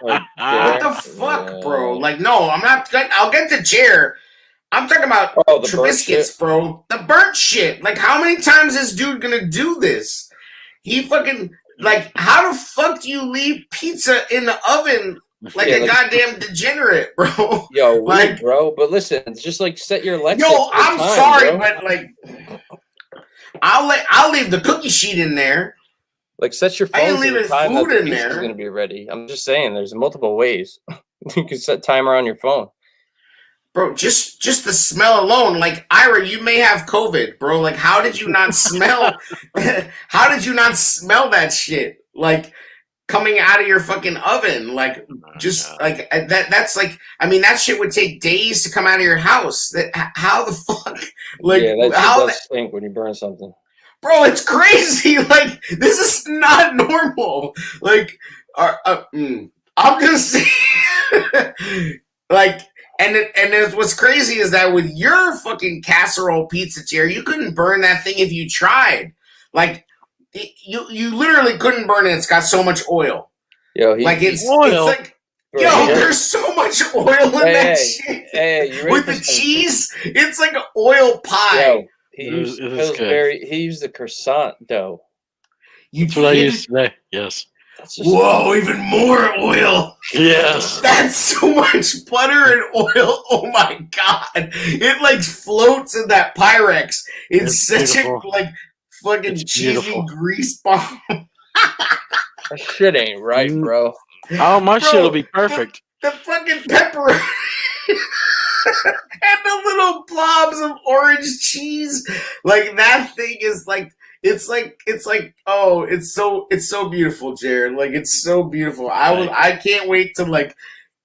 the fuck, bro? Like, no, I'm not. I'll get the chair. I'm talking about Trubiscuits, bro. The burnt shit. Like, how many times is this dude gonna do this? He fucking, like, how the fuck do you leave pizza in the oven like Yeah, a like- goddamn degenerate, bro. Yo, Like- weird, bro. But listen, it's just like set your Alexa. Yo, for I'm time, sorry, bro. but like, I'll leave the cookie sheet in there. Like set your I ain't phone to the leaving time that food the in pizza's there. gonna be ready. I'm just saying, there's multiple ways. You can set timer on your phone. Bro, just the smell alone, like Ira, you may have COVID, bro. Like, how did you not smell? How did you not smell that shit? Like coming out of your fucking oven, like just like that's like. I mean, that shit would take days to come out of your house. How the fuck? Like Yeah, that how? shit does stink when you burn something. Bro, it's crazy. Like this is not normal. Like, I'm just saying, like. And what's crazy is that with your fucking casserole pizza, Jerry, you couldn't burn that thing if you tried. Like, you literally couldn't burn it. It's got so much oil. Yo, It's Oil? like, Bro, yo, yeah. there's so much oil in that shit. Hey, you ready With for the some- cheese, it's like an oil pie. Yo, he It used is Pillsbury. He used the croissant dough. You That's what I did? used today. Yes. That's just Whoa, even more oil. Yes. That's so much butter and oil. Oh my god. It like floats in that Pyrex. It's such beautiful. a like fucking It's cheesy beautiful. grease bomb. that shit ain't right, bro. Oh, my Bro, shit will be perfect. The fucking pepperoni and the little blobs of orange cheese. Like that thing is like it's so beautiful, Jared. Like it's so beautiful. I can't wait to like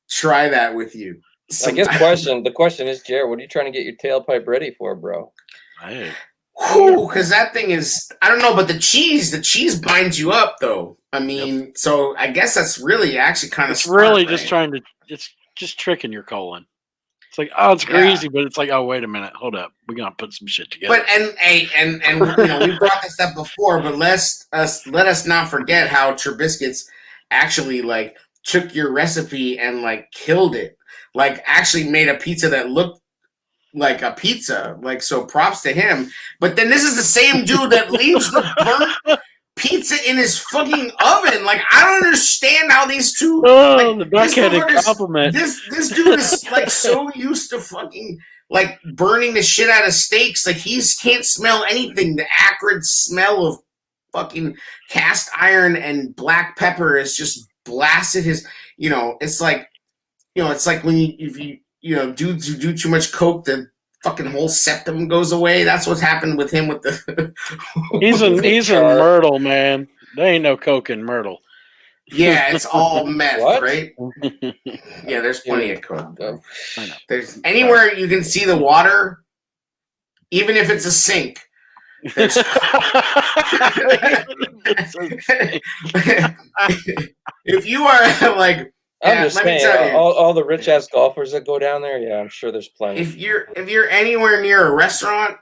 try that with you. I guess the question is, Jared, what are you trying to get your tailpipe ready for, bro? Hey. Because that thing is, I don't know, but the cheese binds you up though. I mean, so I guess that's really actually kind of It's really just it's just tricking your colon. It's like, oh, it's greasy, but it's like, oh, wait a minute, hold up, we're gonna put some shit together. But and you know, we brought this up before, but let us not forget how Trubiscuits actually like took your recipe and like killed it. Like actually made a pizza that looked like a pizza. Like, so props to him. But then this is the same dude that leaves the burnt pizza in his fucking oven. Like, I don't understand how these two. Oh, like, the backhanded compliment. This dude is like so used to fucking like burning the shit out of steaks. Like can't smell anything. The acrid smell of fucking cast iron and black pepper is just blasted his. You know, it's like when if you dudes who do too much coke, the fucking whole septum goes away. That's what's happened with him with the. He's in Myrtle, man. There ain't no coke in Myrtle. Yeah, it's all meth, What? right? Yeah, there's plenty of coke. Oh. I know. There's anywhere you can see the water, even if it's a sink. There's if you are like. I'm Yeah, just let me saying, tell you. all the rich ass golfers that go down there, yeah, I'm sure there's plenty. If you're anywhere near a restaurant,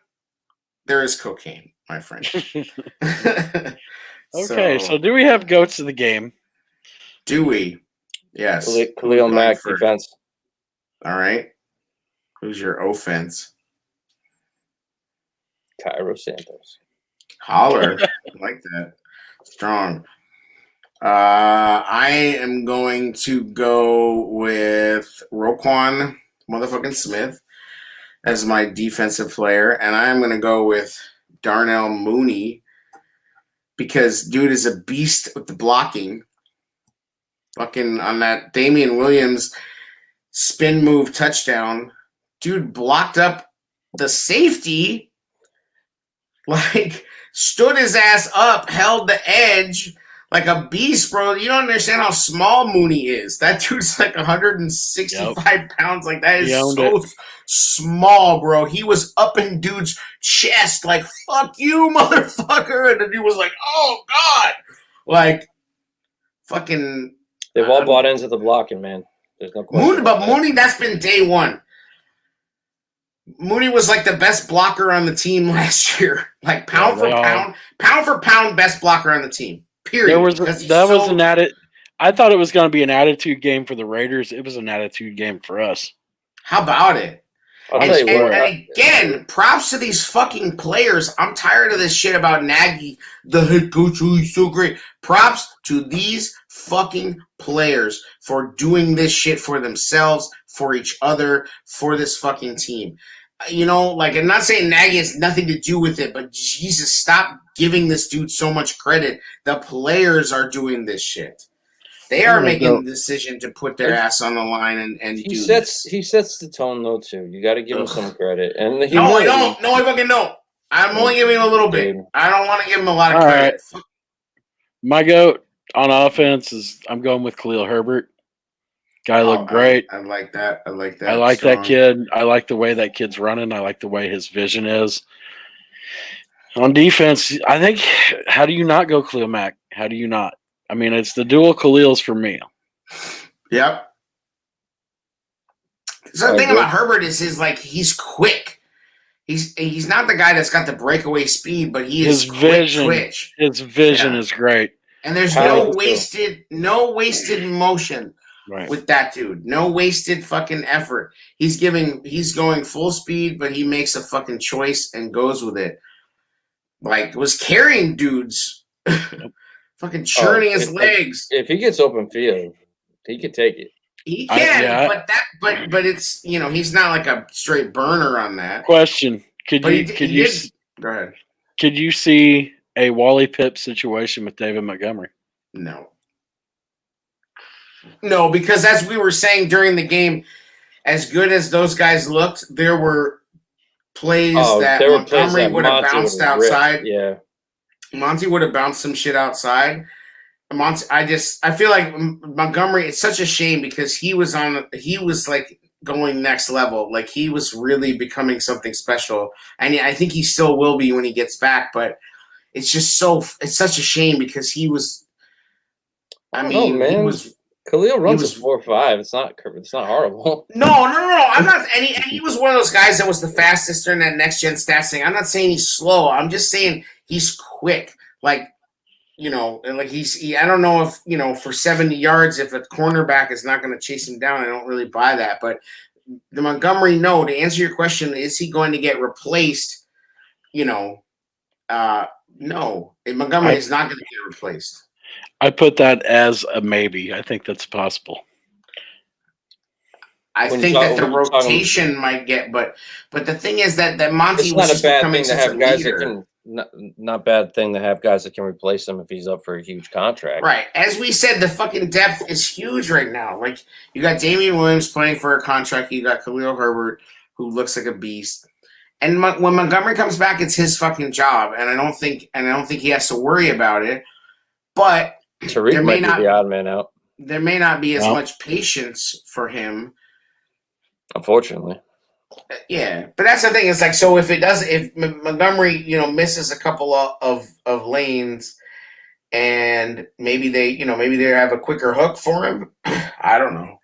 there is cocaine, my friend. Okay, so do we have goats of the game? do we? Yes. Khalil Who's Mack going first? defense. All right. Who's your offense? Cairo Santos. Holler. I like that. Strong. I am going to go with Roquan motherfucking Smith as my defensive player, and I'm going to go with Darnell Mooney because dude is a beast with the blocking. Fucking on that Damian Williams spin move touchdown, dude blocked up the safety, like stood his ass up, held the edge. Like a beast, bro. You don't understand how small Mooney is. That dude's like 165 pounds. Like, that is so small, bro. He was up in dude's chest, like, fuck you, motherfucker. And the dude was like, oh, God. Like, fucking. They've all bought into the blocking, man. There's no question. Mooney, that's been day one. Mooney was like the best blocker on the team last year. Like, pound for pound, best blocker on the team. Period. Was an added. I thought it was going to be an attitude game for the Raiders. It was an attitude game for us. How about it? I'll tell you what. And again, props to these fucking players. I'm tired of this shit about Nagy, the head coach, oh, he's so great. Props to these fucking players for doing this shit for themselves, for each other, for this fucking team. You know, like, I'm not saying Nagy has nothing to do with it, but Jesus, stop giving this dude so much credit. The players are doing this shit. They are making the decision to put their ass on the line and he do sets this. he sets the tone though too. You got to give him some credit. And the No, I humility. don't. No, I fucking don't. I'm only giving him a little bit. I don't want to give him a lot of All credit. right. My goat on offense is I'm going with Khalil Herbert. Guy looked great. I like that. I like that. I like strong. that kid. I like the way that kid's running. I like the way his vision is. On defense, I think, how do you not go Khalil Mack? How do you not? I mean, it's the dual Khalils for me. Yep. So the thing about Herbert is he's quick. He's not the guy that's got the breakaway speed, but he is quick twitch. His vision is great. And there's no wasted motion with that dude. No wasted fucking effort. He's going full speed, but he makes a fucking choice and goes with it. Like, was carrying dudes, fucking churning his legs. If he gets open field, he could take it. He can, but it's, you know, he's not like a straight burner on that. Question: Go ahead. Could you see a Wally Pipp situation with David Montgomery? No, because as we were saying during the game, as good as those guys looked, there were plays that Montgomery would have bounced outside. Yeah, Monty would have bounced some shit outside. I feel like Montgomery, it's such a shame because he was like going next level. Like, he was really becoming something special. And I think he still will be when he gets back, but it's such a shame because he was, he was, Khalil runs a 4.5. It's not horrible. No. I'm not, and he was one of those guys that was the fastest during that next gen stats thing. I'm not saying he's slow. I'm just saying he's quick. Like, you know, and like I don't know if, you know, for 70 yards, if a cornerback is not going to chase him down, I don't really buy that. But the Montgomery, no, to answer your question, is he going to get replaced? You know, no, Montgomery is not going to get replaced. I put that as a maybe. I think that's possible. I think that the rotation might get, but the thing is that Monty was just becoming such a leader. Not bad thing to have guys that can replace him if he's up for a huge contract. Right. As we said, the fucking depth is huge right now. Like, you got Damian Williams playing for a contract. You got Khalil Herbert, who looks like a beast. And when Montgomery comes back, it's his fucking job. And I don't think he has to worry about it. But Tariq might be the odd man out. There may not be as much patience for him. Unfortunately. Yeah, but that's the thing. It's like, so if Montgomery, you know, misses a couple of lanes, and maybe they have a quicker hook for him. I don't know.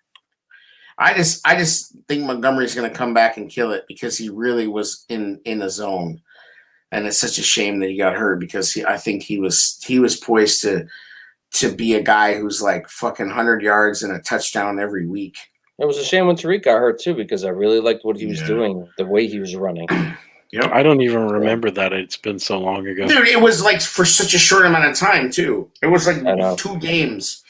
I just think Montgomery's going to come back and kill it because he really was in a zone, and it's such a shame that he got hurt because I think he was poised to be a guy who's like fucking 100 yards and a touchdown every week. It was a shame when Tariq got hurt too because I really liked what he was doing, the way he was running. Yep. I don't even remember that. It's been so long ago. Dude, it was like for such a short amount of time too. It was like 2 games.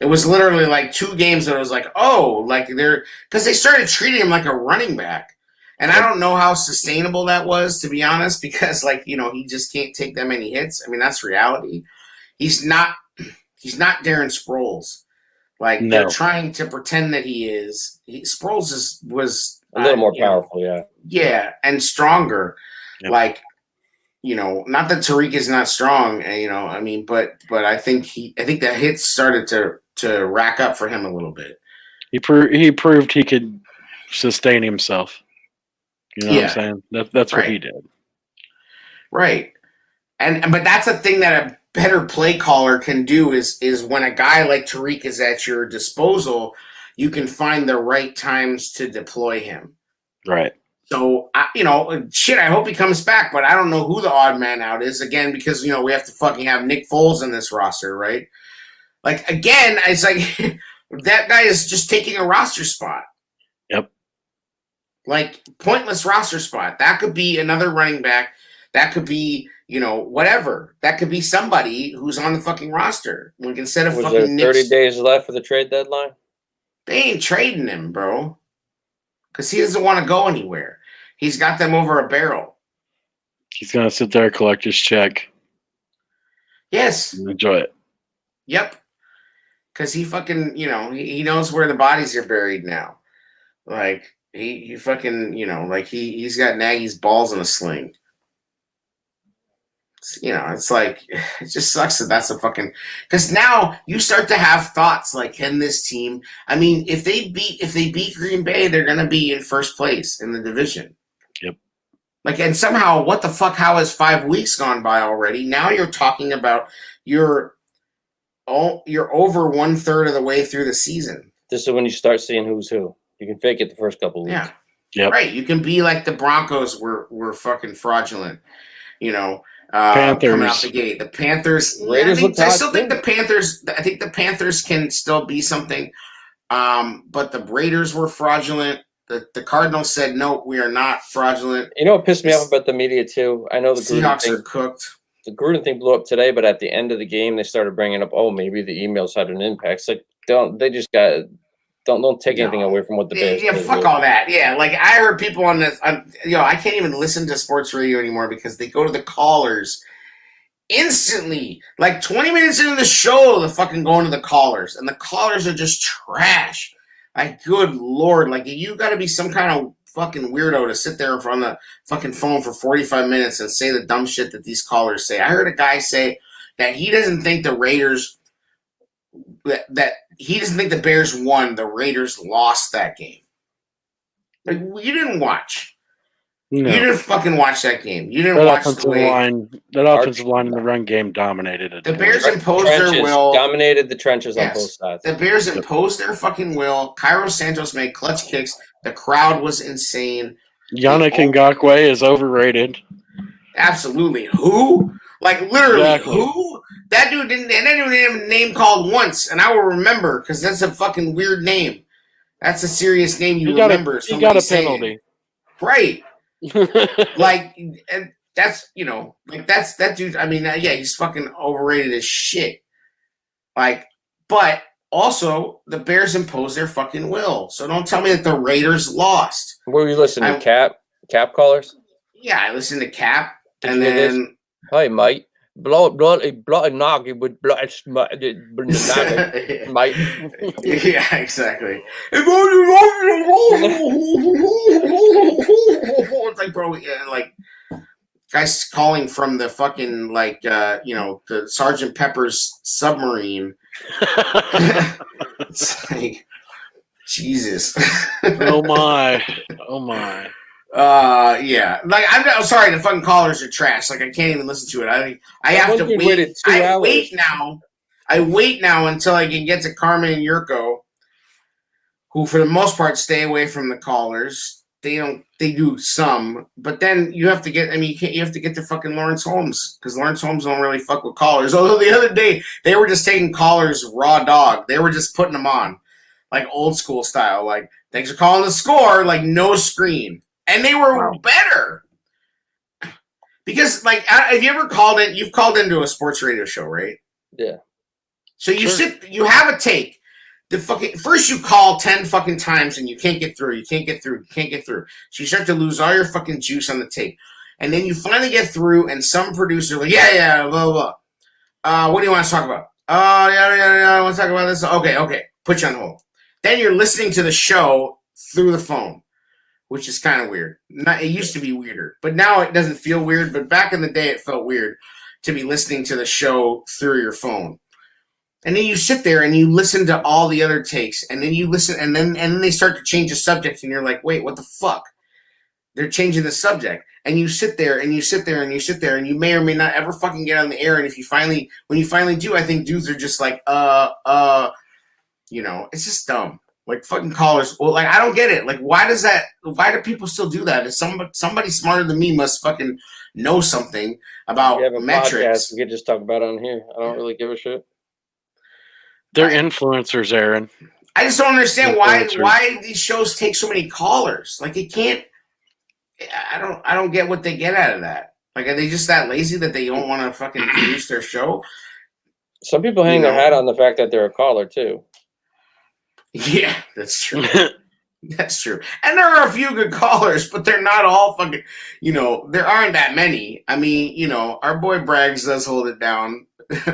It was literally like 2 games that it was like, oh, like because they started treating him like a running back. And I don't know how sustainable that was, to be honest, because like, you know, he just can't take that many hits. I mean, that's reality. He's not Darren Sproles. Like, they're trying to pretend that he is. Sproles was a little more powerful, yeah. Yeah, and stronger. Yep. Like, you know, not that Tariq is not strong, you know, I mean, but I think the hits started to rack up for him a little bit. He proved he could sustain himself. You know what I'm saying? That's what he did. Right. But that's a thing that a better play caller can do is when a guy like Tariq is at your disposal, you can find the right times to deploy him. Right. So, you know, shit, I hope he comes back, but I don't know who the odd man out is, again, because, you know, we have to fucking have Nick Foles in this roster, right? Like, again, it's like that guy is just taking a roster spot. Yep. Like, pointless roster spot. That could be another running back. That could be, whatever. That could be somebody who's on the fucking roster. Like instead of Was fucking there 30 Knicks, days left for the trade deadline? they ain't trading him, bro. Because he doesn't want to go anywhere. He's got them over a barrel. He's gonna sit there, collect his check, Yes. and enjoy it. Yep. Because he fucking, he knows where the bodies are buried now. Like, he fucking, like he's got Nagy's balls in a sling. It's like, it just sucks that that's a fucking, because now you start to have thoughts like, can this team, I mean, if they beat Green Bay, they're going to be in first place in the division. Yep. Like, and somehow, what the fuck, how has 5 weeks gone by already? Now you're talking about you're over 1/3 of the way through the season. This is when you start seeing who's who. You can fake it the first couple of weeks. Yeah. Yep. Right. You can be like the Broncos were fucking fraudulent, Panthers. coming out the gate. The Panthers. Raiders I still think the Panthers. I think the Panthers can still be something. But the Raiders were fraudulent. The Cardinals said no, we are not fraudulent. You know what pissed me off about the media too? I know the Seahawks are cooked. The Gruden thing blew up today, but at the end of the game, they started bringing up, oh, maybe the emails had an impact. It's like, don't take anything away from what the Bears Yeah, did. fuck all that. Yeah, like I heard people on this, I can't even listen to sports radio anymore because they go to the callers instantly. Like 20 minutes into the show, they're fucking going to the callers, and the callers are just trash. Like, good Lord, like you got to be some kind of fucking weirdo to sit there in front of the fucking phone for 45 minutes and say the dumb shit that these callers say. I heard a guy say that he doesn't think the Raiders, that he doesn't think the Bears won, the Raiders lost that game. Like, you didn't watch. No. You didn't fucking watch that game. You didn't That watch offensive the way line. That offensive line in the run game dominated it. the Bears imposed Trenches, their will. dominated the trenches on Yes. both sides. The Bears imposed their fucking will. Cairo Santos made clutch kicks. The crowd was insane. Yannick Ngakoue is overrated. Absolutely. Who? Like, literally, Exactly. who? That dude didn't have a name called once, and I will remember, because that's a fucking weird name. That's a serious name you remember. He got a saying. penalty. Right. Like, and that's, that's that dude. I mean, yeah, he's fucking overrated as shit. Like, but also, the Bears imposed their fucking will. So don't tell me that the Raiders lost. Where were you listening to? Cap callers? Yeah, I listened to Cap, Did and you hear then... Hey, mate. Bloody noggy with bloody mate. Yeah, exactly. It's like, bro, like, guys calling from the fucking, like, the Sergeant Pepper's submarine. It's like, Jesus. Oh my. Yeah. Like, I'm sorry, the fucking callers are trash. Like, I can't even listen to it. I have to wait. I wait now until I can get to Carmen and Yurko, who for the most part stay away from the callers. They do some, but then you have to get, you have to get to fucking Lawrence Holmes, because Lawrence Holmes don't really fuck with callers. Although the other day, they were just taking callers raw dog. They were just putting them on, like old school style. Like, thanks for calling the score, like no screen. And they were better. Because, like, have you ever called in? You've called into a sports radio show, right? Yeah. So you you have a take. First you call 10 fucking times and you can't get through. So you start to lose all your fucking juice on the tape. And then you finally get through, and some producer like, yeah, blah, blah, blah. What do you want to talk about? I want to talk about this. Okay. Put you on hold. Then you're listening to the show through the phone, which is kind of weird. It used to be weirder, but now it doesn't feel weird. But back in the day, it felt weird to be listening to the show through your phone. And then you sit there and you listen to all the other takes, and then you listen, and then they start to change the subject, and you're like, wait, what the fuck? They're changing the subject. And you sit there and you sit there and you sit there, and you may or may not ever fucking get on the air. And when you finally do, I think dudes are just like, it's just dumb. Like, fucking callers. Well, like, I don't get it. Like, why do people still do that? Is somebody smarter than me must fucking know something about metrics. We could just talk about it on here. I don't really give a shit. They're influencers, Aaron. I just don't understand why these shows take so many callers. Like, it can't. I don't get what they get out of that. Like, are they just that lazy that they don't want to fucking produce their show? Some people hang their hat on the fact that they're a caller too. Yeah, that's true. That's true. And there are a few good callers, but they're not all fucking, there aren't that many. I mean, our boy Braggs does hold it down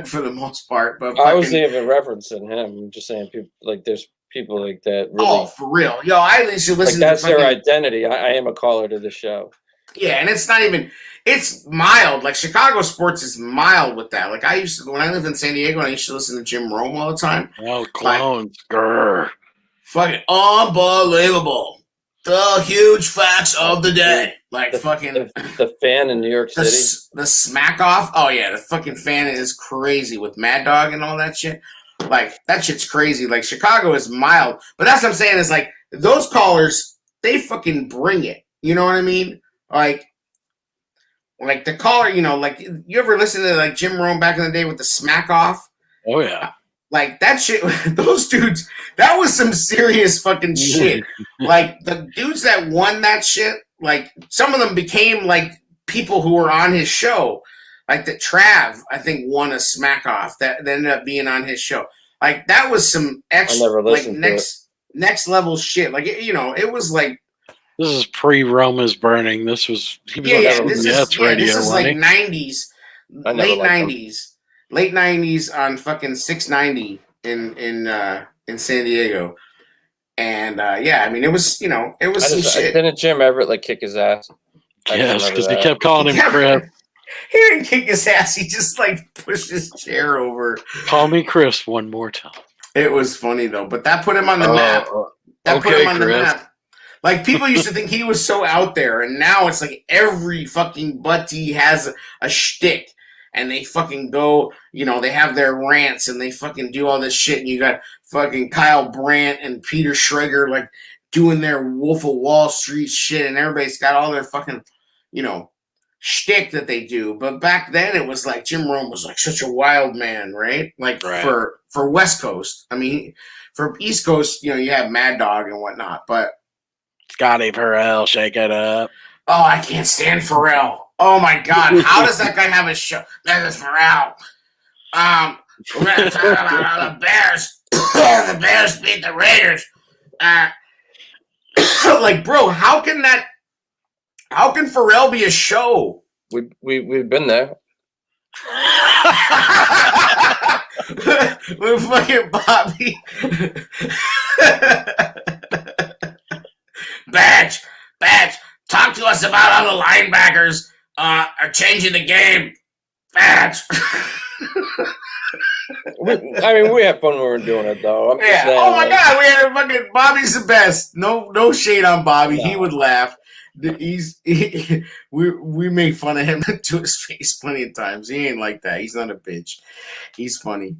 for the most part. But I wasn't even referencing him. I'm just saying, people like there's people like that. Really, oh, for real. Yo, I at least listen that's to fucking, their identity. I am a caller to the show. Yeah, and it's not even, it's mild. Like, Chicago sports is mild with that. Like, when I lived in San Diego, I used to listen to Jim Rome all the time. Oh, clones. Grr. Fucking unbelievable. The huge facts of the day. Like, the fan in New York City. The smack off. Oh, yeah, the fucking fan is crazy with Mad Dog and all that shit. Like, that shit's crazy. Like, Chicago is mild. But that's what I'm saying is, like, those callers, they fucking bring it. You know what I mean? Like the caller, like, you ever listen to, like, Jim Rome back in the day with the smack off? Oh, yeah. Like, that shit, those dudes, that was some serious fucking shit. Like, the dudes that won that shit, like, some of them became, like, people who were on his show. Like, the Trav, I think, won a smack off that ended up being on his show. Like, that was some extra, like, next level shit. Like, it was like, this is pre-Roma's burning. This was this is like 90s, late 90s on fucking 690 in San Diego, and I mean, it was it was some shit. Didn't Jim Everett like kick his ass? Yes, because he kept calling him Chris. He didn't kick his ass. He just like pushed his chair over. Call me Chris one more time. It was funny though, but that put him on the map. That put him on the map. Like, people used to think he was so out there, and now it's like every fucking butty has a shtick, and they fucking go, they have their rants, and they fucking do all this shit, and you got fucking Kyle Brandt and Peter Schrager, like, doing their Wolf of Wall Street shit, and everybody's got all their fucking, shtick that they do. But back then, it was like Jim Rome was like such a wild man, right? Like, right. For West Coast. I mean, for East Coast, you have Mad Dog and whatnot, but Scotty Pharrell, shake it up. Oh, I can't stand Pharrell. Oh my God, how does that guy have a show? That is Pharrell. We're gonna talk about the Bears. The Bears beat the Raiders. Like, bro, how can Pharrell be a show? We've been there. With fucking Bobby. Badge, talk to us about how the linebackers are changing the game. Badge. I mean, we had fun when we were doing it, though. Yeah. Oh my God, we had fucking Bobby's the best. No shade on Bobby. No. He would laugh. We make fun of him to his face plenty of times. He ain't like that. He's not a bitch. He's funny.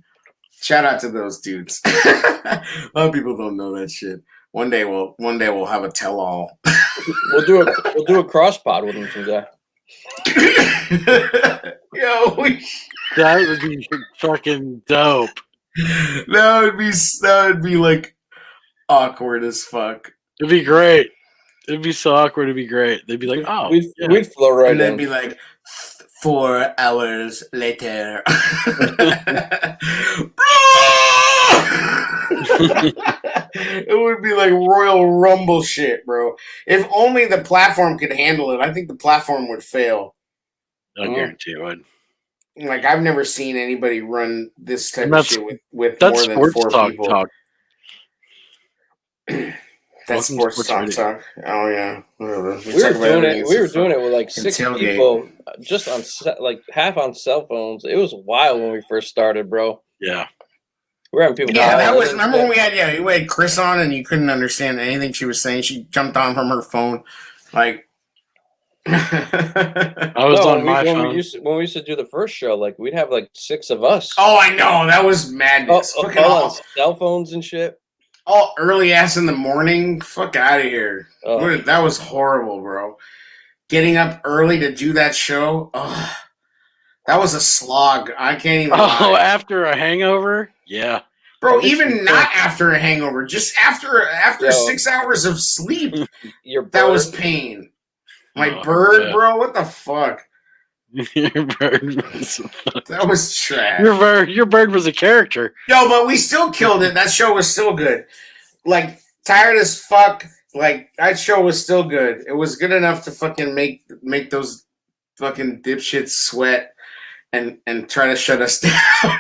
Shout out to those dudes. A lot of people don't know that shit. One day we'll have a tell-all. We'll do a cross pod with him someday. Yo, that would be fucking dope. That would be like awkward as fuck. It'd be great. It'd be so awkward. It'd be great. They'd be like, "Oh, we'd flow right in." And they'd be like, 4 hours later. It would be like Royal Rumble shit, bro. If only the platform could handle it. I think the platform would fail. I guarantee it would. Like, I've never seen anybody run this type of shit with more than 4 people. That's sports talk. Oh yeah, whatever. We were doing it with like 6 people, just on half on cell phones. It was wild when we first started, bro. Yeah. We're having people. Yeah, that was. Remember when we had Chris on and you couldn't understand anything she was saying. She jumped on from her phone, like. I was on my phone. When we used to do the first show, like we'd have like 6 of us. Oh, I know, that was madness. All on cell phones and shit. All early ass in the morning. Fuck out of here. That was horrible, bro. Getting up early to do that show. Oh, that was a slog. I can't even. Oh, after a hangover? Yeah. Bro, even not after a hangover, just after 6 hours of sleep, that was pain. My bird, bro, what the fuck? Your bird was That was trash. your bird was a character. Yo, but we still killed it. That show was still good. Like, tired as fuck. Like, that show was still good. It was good enough to fucking make those fucking dipshits sweat and try to shut us down.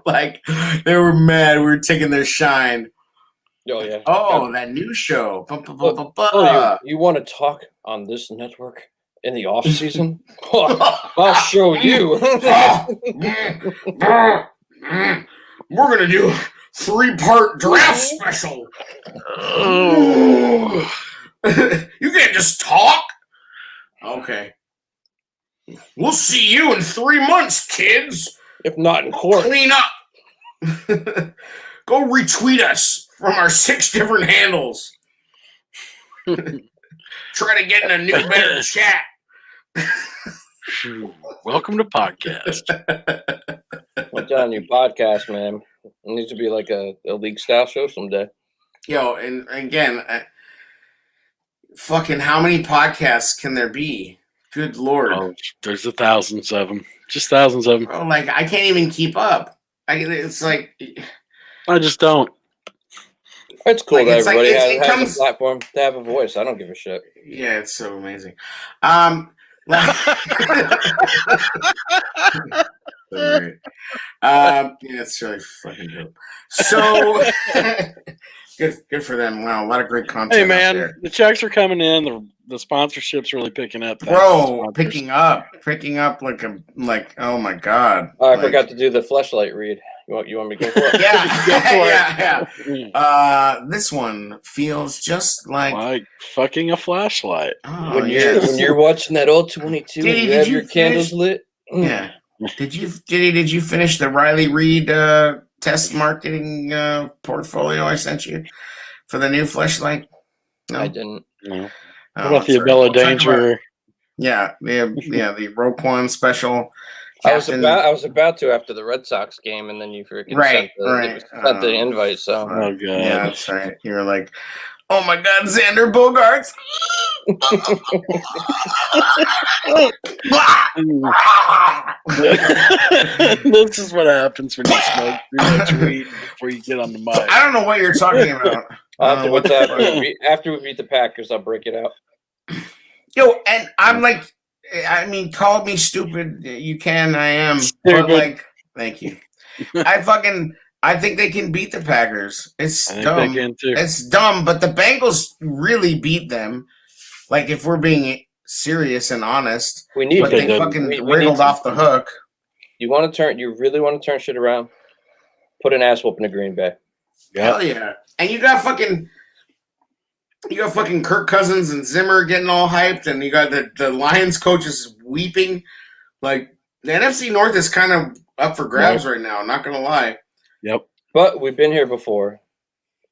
Like, they were mad. We were taking their shine. Oh yeah. Oh, that new show. Oh, you want to talk on this network in the off season? I'll show you. We're gonna do a 3-part draft special. You can't just talk. Okay. We'll see you in 3 months, kids. If not in court. Clean up. Go retweet us from our 6 different handles. Try to get in a new better chat. Welcome to podcast. I'm telling you, podcast, man. It needs to be like a league style show someday. Yo, and again, fucking how many podcasts can there be? Good Lord. Oh, there's thousands of them. Just thousands of them. Bro, like, I can't even keep up. It's like... I just don't. It's cool Like, that it's like- everybody it has comes- a platform to have a voice. I don't give a shit. Yeah, it's so amazing. Like, so great. Yeah, it's really fucking dope. So good for them. Wow, a lot of great content. Hey out man, there. the checks are coming in. The sponsorship's really picking up. Bro, picking up like oh my god. Oh, I Like, forgot to do the fleshlight read. You want me to go for it? Yeah, for it. yeah. This one feels just like Like fucking a flashlight. oh, When yes. you're watching that old 22 and Diddy, you did have you your candles finish- lit. Yeah. Did you finish the Riley Reid test marketing portfolio I sent you for the new fleshlight? No. I didn't. No. Oh, What about the that's right. Abella We'll talk about- Danger? Yeah, the Rope One special. I was Captain- about to after the Red Sox game, and then you freaking Right, sent the invite. So Oh god. Yeah, that's right. You were like, oh my god, Xander Bogarts. This is what happens when you smoke too much weed before you get on the mic. I don't know what you're talking about. after we beat the Packers, I'll break it out. Yo, and I'm like, I mean, call me stupid. You can, I am. But Stupid. like, thank you. I think they can beat the Packers. It's I think dumb. they can too. It's dumb, but the Bengals really beat them. Like, if we're being serious and honest, We need but Okay, they then. fucking we wriggled need off the hook. You really want to turn shit around? Put an ass whooping to Green Bay. Hell yeah. And you got fucking Kirk Cousins and Zimmer getting all hyped, and you got the Lions coaches weeping. Like, the NFC North is kind of up for grabs right now, not gonna lie. Yep. But we've been here before.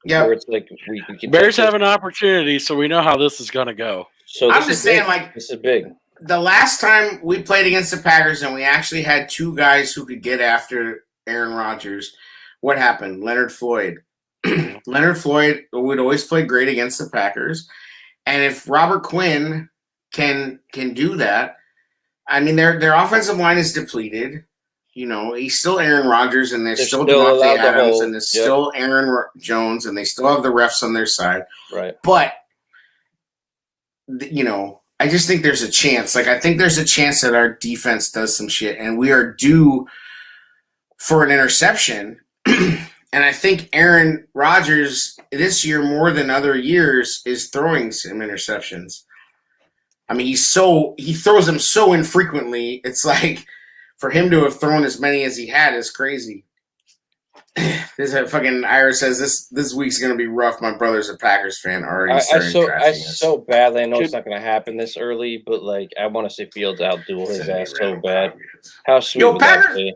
Yeah. Where it's like we can Bears take have an opportunity, so we know how this is gonna go. So I'm this just is saying, big. like, This is big. the last time we played against the Packers and we actually had 2 guys who could get after Aaron Rodgers, what happened? Leonard Floyd. Leonard Floyd would always play great against the Packers. And if Robert Quinn can do that, I mean, their offensive line is depleted. You know, he's still Aaron Rodgers, and there's They're still still Devontae allowed to Adams, hold. and there's Yep. still Aaron Jones, and they still have the refs on their side. Right. But, you know, I just think there's a chance. Like, I think there's a chance that our defense does some shit, and we are due for an interception. And I think Aaron Rodgers this year, more than other years, is throwing some interceptions. I mean, he throws them so infrequently. It's like, for him to have thrown as many as he had is crazy. This fucking Ira says this week's gonna be rough. My brother's a Packers fan already. I trashing us. so badly. I know it's not going to happen this early, but like I want to see Fields outduel his ass so bad. How sweet Yo, would that Packers- be?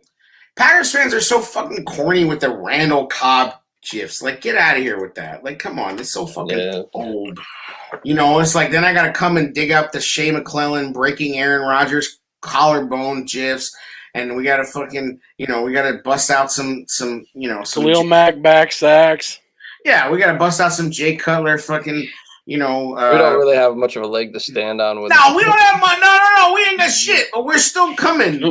Packers fans are so fucking corny with the Randall Cobb gifs. Like, get out of here with that. Like, come on, it's so fucking old. You know, it's like then I gotta come and dig up the Shea McClellan breaking Aaron Rodgers collarbone gifs, and we gotta fucking, you know, we gotta bust out some Khalil Mack back sacks. Yeah, we gotta bust out some Jay Cutler fucking, you know. We don't really have much of a leg to stand on with. No, we don't have much. No. We ain't got shit, but we're still coming.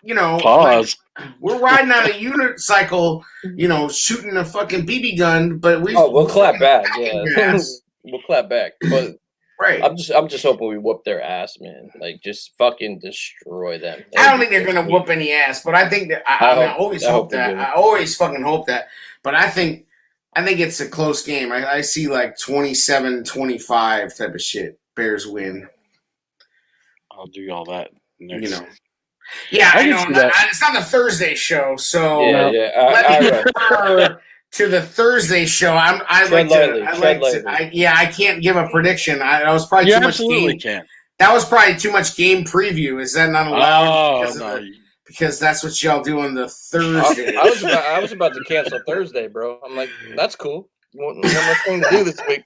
You know. Pause. Like, we're riding on a unicycle, you know, shooting a fucking BB gun, but we'll clap back. Yeah, ass. we'll clap back. But right. I'm just hoping we whoop their ass, man. Like, just fucking destroy them. I don't think they're gonna whoop any ass, but I think that I always hope that. I always fucking hope that. But I think it's a close game. I see like 27-25 type of shit. Bears win. I'll do all that next. You know. Yeah, I know. It's not the Thursday show, so let me refer to the Thursday show. I can't give a prediction. That was probably too much game. Can. That was probably too much game preview. Is that not allowed? Oh, because that's what y'all do on the Thursday. I was about to cancel Thursday, bro. I'm like, that's cool. No much thing to do this week.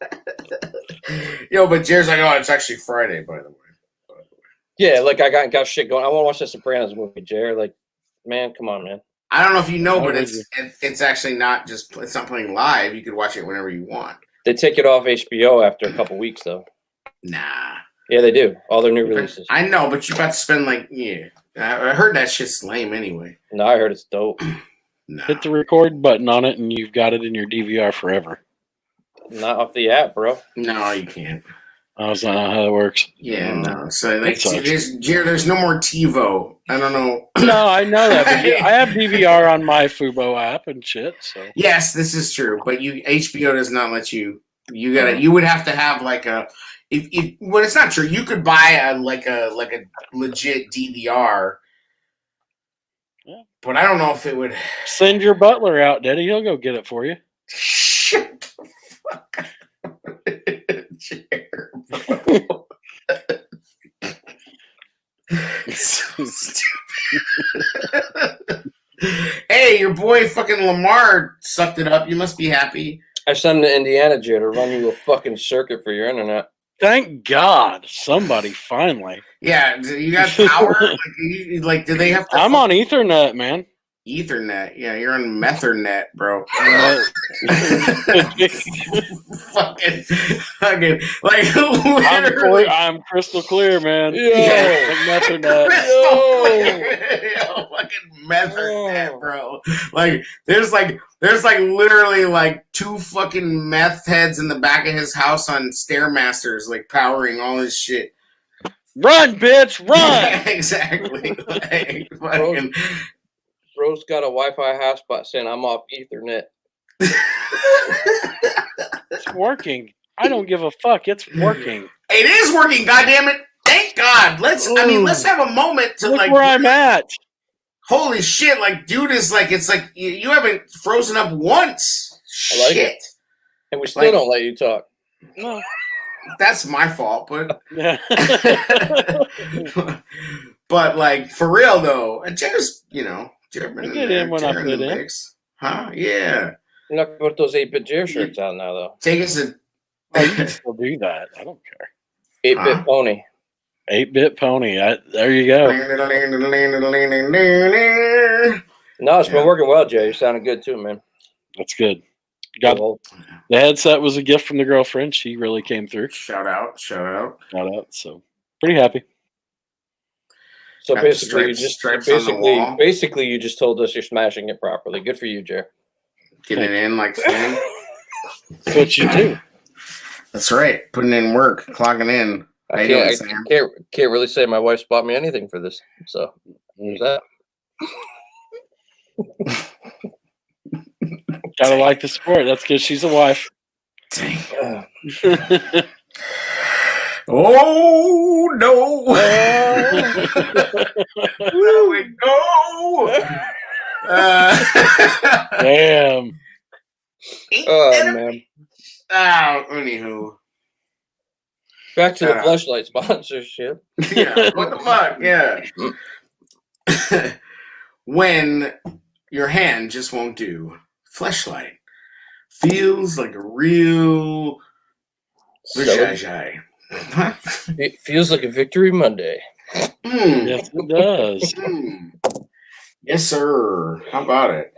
Yo, but Jared's like, oh, it's actually Friday, by the way. Yeah, like I got shit going. I want to watch the Sopranos movie, Jared. Like, man, come on, man. I don't know if you know, but it's actually not it's not playing live. You could watch it whenever you want. They take it off HBO after a couple weeks, though. Nah. Yeah, they do. All their new releases. I know, but you're about to spend I heard that shit's lame anyway. No, I heard it's dope. No. Hit the record button on it, and you've got it in your DVR forever. Not off the app, bro. No, you can't. Oh, that's not how it works. Yeah, no. So there's no more TiVo. I don't know. No, I know that. But I have DVR on my Fubo app and shit. So yes, this is true. But HBO does not let you. You would have to have like a. Well, it's not true. You could buy a legit DVR. Yeah. But I don't know if it would. Send your butler out, Daddy. He'll go get it for you. Shut the fuck up. So stupid. Hey, your boy fucking Lamar sucked it up. You must be happy. I sent him to Indiana, Jay, to run you a fucking circuit for your internet. Thank God, somebody finally. Yeah, you got power. Do they have to? I'm on Ethernet, man. Ethernet, yeah, you're on Methernet, bro. fucking, like, literally. I'm crystal clear, man. Yeah. Methernet. Crystal clear. Yo, fucking Methernet, bro. Like, there's literally like 2 fucking meth heads in the back of his house on Stairmasters, like powering all his shit. Run, bitch, run! Exactly. Like, fucking. Bro's got a Wi-Fi hotspot saying I'm off Ethernet. It's working. I don't give a fuck. It's working. It is working, goddammit. Thank God. Let's have a moment to look where I'm at. Holy shit, like, dude is like, it's like you haven't frozen up once. I like shit. It. And we still don't let you talk. No. That's my fault, but but like for real though, Jared's, Jared been get in when I fit in. Huh? Yeah. You're not gonna put those 8-bit Jer shirts out now though. Take us a you can still do that. I don't care. 8-bit pony. 8-bit pony. There you go. No, it's been working well, Jay. You sounded good too, man. That's good. The headset was a gift from the girlfriend. She really came through. Shout out. So pretty happy. So basically, you just told us you're smashing it properly. Good for you, Jer. Getting it in like Finn. That's what you do. That's right. Putting in work, clocking in. I can't really say my wife's bought me anything for this. So there's that. Gotta like the sport. That's because she's a wife. Dang. Oh no! Where we go? Damn. Oh man. Oh, anywho. Back to the fleshlight sponsorship. Yeah. What the fuck? Yeah. When your hand just won't do. Fleshlight feels like a real vajayjay. It feels like a Victory Monday. Yes, it does. Yes, sir. How about it?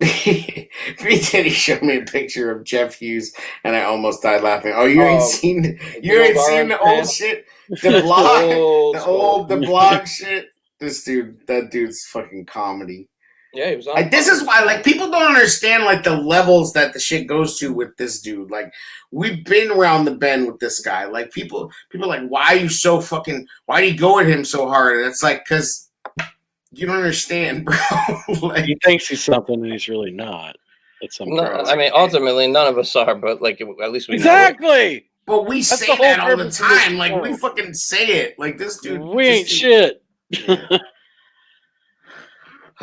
Me Teddy showed me a picture of Jeff Hughes, and I almost died laughing. Oh, you ain't seen the old shit, the blog, the blog shit. That dude's fucking comedy. Yeah, he was on. Like, this is why, like, people don't understand like the levels that the shit goes to with this dude. Like, we've been around the bend with this guy. Like, people are like, why do you go at him so hard? And it's like, because you don't understand, bro. Like, He thinks he's something and he's really not. At some No, point. I mean, ultimately, none of us are, but like at least we know exactly. but we That's say the whole that all the purpose of this time. Like, we show. fucking say it. Like, this dude. We ain't shit.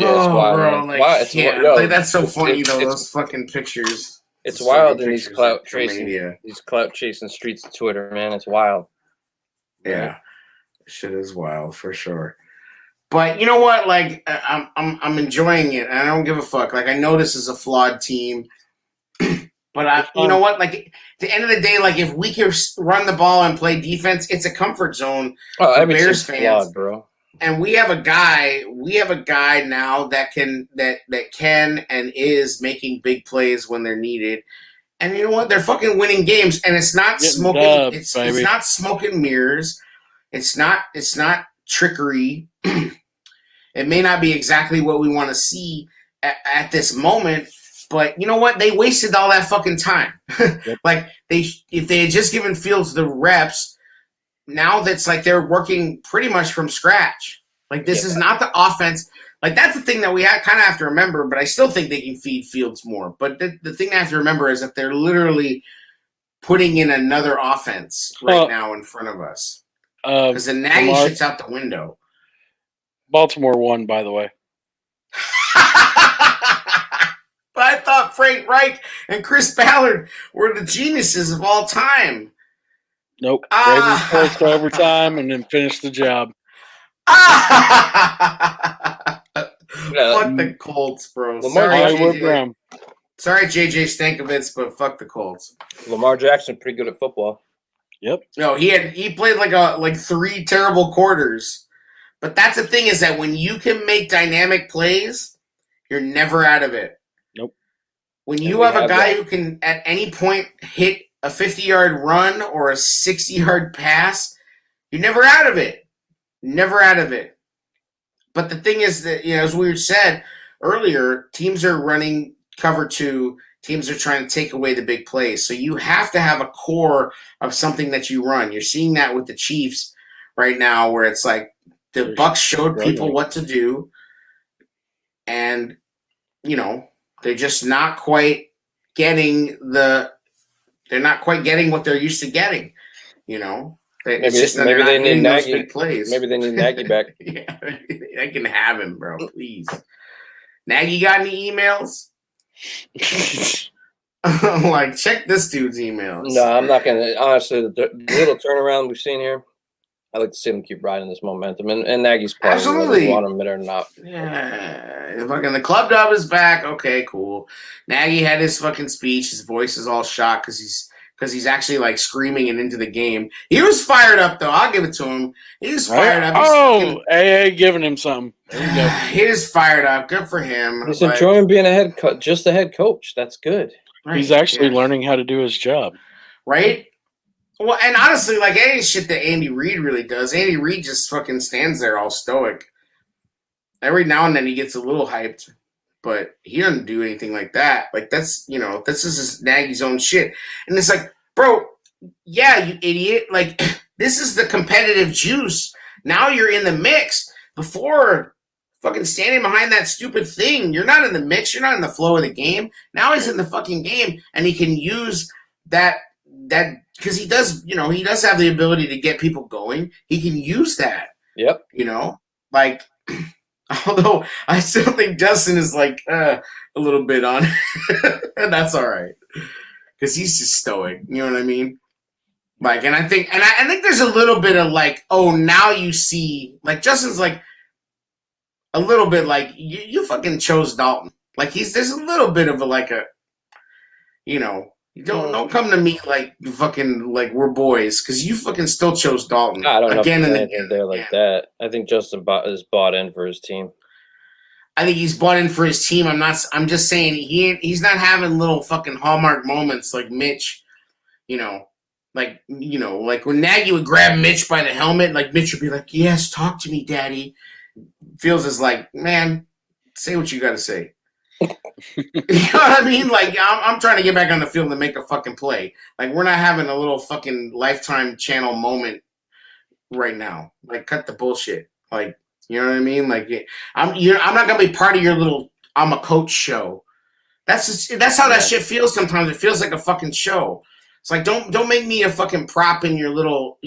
Yeah, it's Oh, wild, bro, man. like, Wow, it's yeah, yo, like, that's so funny it's- though. it's- Those fucking pictures. It's Those wild fucking in these pictures clout from chasing, Mania. these clout chasing streets of Twitter, man. It's wild. Yeah, shit is wild for sure. But you know what? Like, I'm enjoying it, and I don't give a fuck. Like, I know this is a flawed team, but you know what? Like, at the end of the day, like, if we can run the ball and play defense, it's a comfort zone. Oh, for every Bears team's fans. flawed, bro. And we have a guy now that can and is making big plays when they're needed. And you know what? They're fucking winning games, and it's not Getting smoking. dubs, It's baby. not smoke and mirrors. It's not trickery. It may not be exactly what we want to see at this moment, but you know what? They wasted all that fucking time. Yep. Like, if they had just given Fields the reps, now that's like they're working pretty much from scratch. Like, this is not the offense. Like, that's the thing that we kind of have to remember, but I still think they can feed Fields more. But the thing I have to remember is that they're literally putting in another offense right now in front of us. Because the Nagy shit's out the window. Baltimore won, by the way. But I thought Frank Reich and Chris Ballard were the geniuses of all time. Nope. Ravens forced overtime and then finished the job. Fuck the Colts, bro. Sorry, JJ Stankovitz, but fuck the Colts. Lamar Jackson pretty good at football. Yep. No, he played like 3 terrible quarters. But that's the thing, is that when you can make dynamic plays, you're never out of it. Nope. When you have a guy who can at any point hit a 50-yard run or a 60-yard pass, you're never out of it. Never out of it. But the thing is that, as we said earlier, teams are running cover 2. Teams are trying to take away the big plays. So you have to have a core of something that you run. You're seeing that with the Chiefs right now, where it's like the Bucs showed people what to do. And, they're just not quite getting they're not quite getting what they're used to getting, Maybe they need Nagy. Big plays. Maybe they need Nagy back. Yeah, I can have him, bro. Please. Nagy got any emails? Like, check this dude's emails. No, I'm not gonna. Honestly, the little turnaround we've seen here, I like to see them keep riding this momentum, and Nagy's part of it, whether Absolutely. you want him or not. Yeah, fucking the club dub is back. Okay, cool. Nagy had his fucking speech. His voice is all shot because he's actually like screaming and into the game. He was fired up though. I'll give it to him. He was fired up. AA giving him something. There you go. He was fired up. Good for him. He's enjoying being just a head coach. That's good. Right, He's actually learning how to do his job. Right? Well, and honestly, like, any shit that Andy Reid really does, Andy Reid just fucking stands there all stoic. Every now and then he gets a little hyped, but he doesn't do anything like that. Like, that's, this is just Nagy's own shit. And it's like, bro, yeah, you idiot. Like, this is the competitive juice. Now you're in the mix. Before, fucking standing behind that stupid thing, you're not in the mix. You're not in the flow of the game. Now he's in the fucking game, and he can use that because he does have the ability to get people going. He can use that. Yep. Like, although I still think Justin is like a little bit on it. And that's all right. Because he's just stoic. You know what I mean? Like, and I think there's a little bit of like, oh, now you see, like, Justin's like a little bit like, you fucking chose Dalton. Like, there's a little bit of don't come to me like fucking like we're boys, because you fucking still chose Dalton. I don't know again if and anything there like that. I think Justin is bought in for his team. I think he's bought in for his team. I'm just saying he's not having little fucking hallmark moments like Mitch. Like when Nagy would grab Mitch by the helmet, like Mitch would be like, "Yes, talk to me, Daddy." Fields is like, "Man, say what you got to say." You know what I mean? Like I'm trying to get back on the field and make a fucking play. Like we're not having a little fucking Lifetime channel moment right now. Like cut the bullshit. Like you know what I mean? Like I'm not gonna be part of your little I'm a coach show. That's how that shit feels sometimes. It feels like a fucking show. It's like don't make me a fucking prop in your little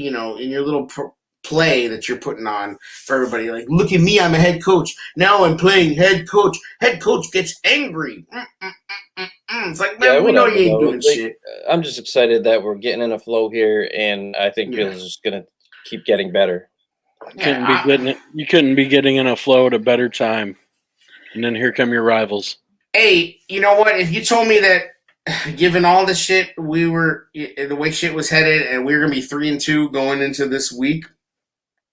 play that you're putting on for everybody. Like look at me, I'm a head coach. Now I'm playing head coach. Head coach gets angry. It's like man, we know you ain't doing shit. I'm just excited that we're getting in a flow here, and I think Fields is just gonna keep getting better. You couldn't be getting in a flow at a better time. And then here come your rivals. Hey, you know what? If you told me that given all the shit the way shit was headed and we were gonna be 3-2 going into this week,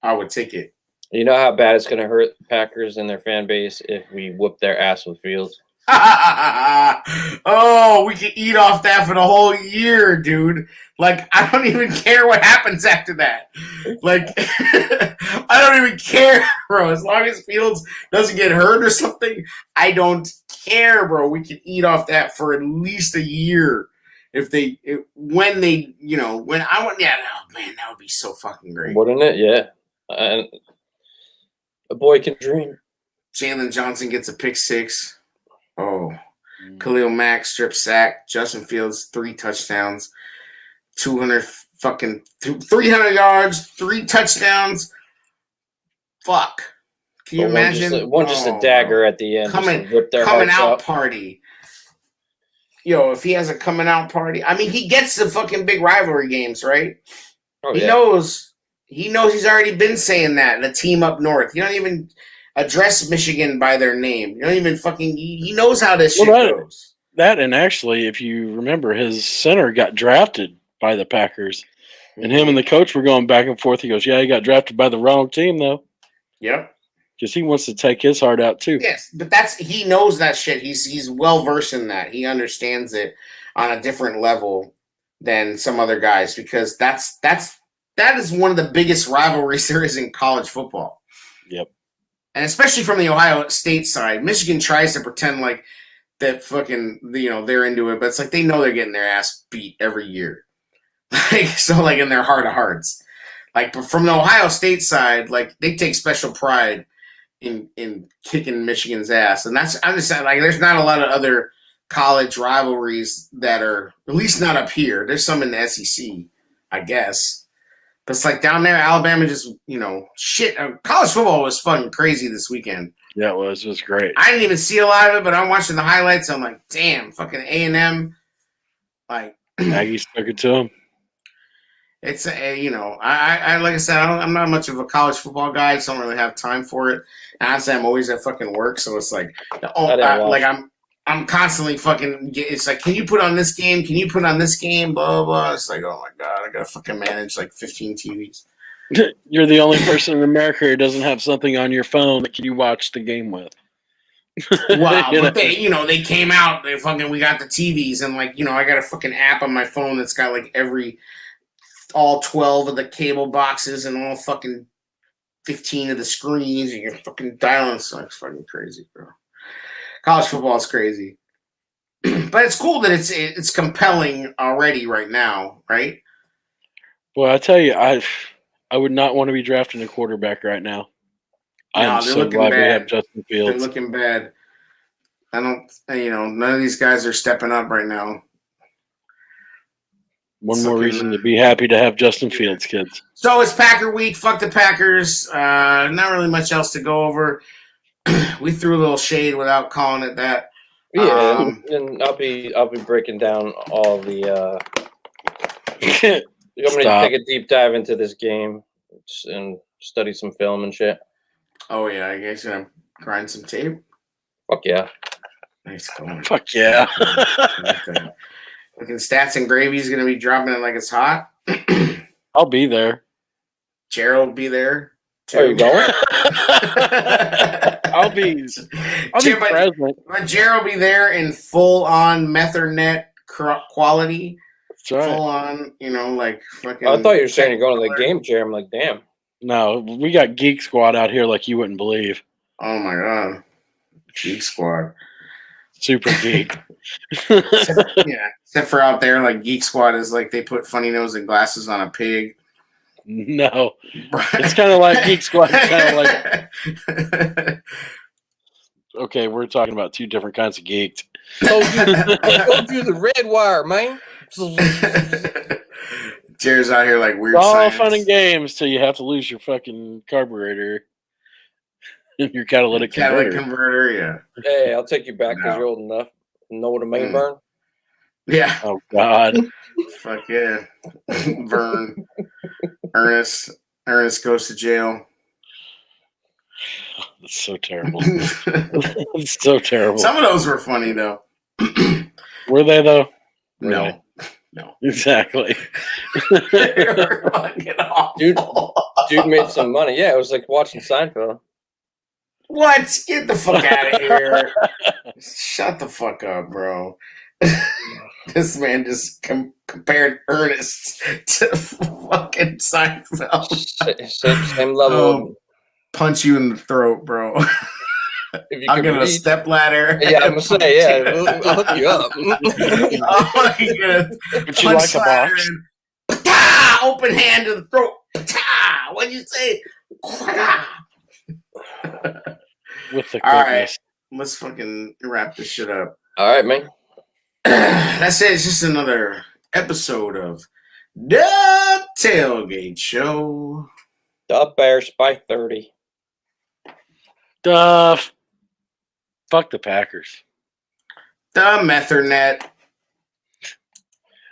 I would take it. You know how bad it's gonna hurt the Packers and their fan base if we whoop their ass with Fields? Oh, we can eat off that for the whole year, dude. Like, I don't even care what happens after that. Like, I don't even care, bro. As long as Fields doesn't get hurt or something, I don't care, bro. We can eat off that for at least a year. When I want, yeah, oh man, that would be so fucking great. Wouldn't it? Yeah. And a boy can dream. Jalen Johnson gets a pick 6. Oh, Khalil Mack strip sack. Justin Fields 3 touchdowns, 300 yards, 3 touchdowns. Fuck. Can you imagine? Just a dagger at the end. Coming out party. Yo, if he has a coming out party, I mean, he gets the fucking big rivalry games, right? Oh, he knows he's already been saying that. The team up north. You don't even address Michigan by their name. You don't even fucking. He knows how this shit goes. That and actually, if you remember, his center got drafted by the Packers, and him and the coach were going back and forth. He goes, "Yeah, he got drafted by the wrong team, though." Yep. Because he wants to take his heart out too. Yes, but he knows that shit. He's well versed in that. He understands it on a different level than some other guys because that is one of the biggest rivalries there is in college football. Yep. And especially from the Ohio State side, Michigan tries to pretend like that fucking they're into it, but it's like they know they're getting their ass beat every year. Like in their heart of hearts. Like but from the Ohio State side, like they take special pride in kicking Michigan's ass. And I'm just saying, like, there's not a lot of other college rivalries that are, at least not up here. There's some in the SEC, I guess. But it's like down there, Alabama just, shit. College football was fucking crazy this weekend. Yeah, it was. It was great. I didn't even see a lot of it, but I'm watching the highlights. I'm like, damn, fucking A&M. Like, Aggies took it to him. It's I like I said, I'm not much of a college football guy, so I don't really have time for it. And honestly, I'm always at fucking work, so it's like, I'm constantly fucking. It's like, can you put on this game? Can you put on this game? Blah blah blah. It's like, oh my god, I gotta fucking manage like 15 TVs. You're the only person in America who doesn't have something on your phone that you watch the game with. Wow, but they came out. We got the TVs, and I got a fucking app on my phone that's got like all 12 of the cable boxes and all fucking 15 of the screens, and you're fucking dialing. It's like fucking crazy, bro. College football is crazy. But it's cool that it's compelling already right now, right? Well, I tell you, I would not want to be drafting a quarterback right now. I'm so glad we have Justin Fields. They're looking bad. I don't, none of these guys are stepping up right now. One more reason to be happy to have Justin Fields, kids. So it's Packer week. Fuck the Packers. Not really much else to go over. We threw a little shade without calling it that. Yeah, and I'll be breaking down all the. I'm going to take a deep dive into this game and study some film and shit. Oh yeah, I guess you're gonna grind some tape. Fuck yeah. Nice going. Fuck yeah. Looking Stats and Gravy's gonna be dropping it like it's hot. I'll be there. Gerald will be there. Too. Are you going? I'll be Jim, present. but Jared will be there in full on Methernet quality. That's right. Full on, like fucking. I thought you were saying you're going to the game, Jerry. I'm like, damn. No, we got Geek Squad out here like you wouldn't believe. Oh my god, Geek Squad, super geek. Except for out there, like Geek Squad is like they put funny nose and glasses on a pig. No, it's kind of like Geek Squad. Kind of like. Okay, we're talking about two different kinds of geeked. Go do the red wire, man. Jared's out here like weird. It's all science. fun and games till you have to lose your fucking carburetor and your catalytic converter. Yeah. Hey, I'll take you back because you're old enough to know what a main burn. Yeah. Oh God. Fuck yeah. Vern. Ernest goes to jail. That's so terrible. It's so terrible. Some of those were funny though. Were they though? No. Exactly. They were fucking awful. Dude made some money. Yeah, it was like watching Seinfeld. What? Get the fuck out of here. Shut the fuck up, bro. This man just compared Ernest to fucking Seinfeld. Same level. Punch you in the throat, bro. I'll give it a step ladder. Yeah, I'm gonna say, yeah, I'll hook you up. Would you like a box? Open hand to the throat. What'd you say? With the all right, let's fucking wrap this shit up. All right, man. That's it. It's just another episode of The Tailgate Show. The Bears by 30. Fuck the Packers. The Methernet.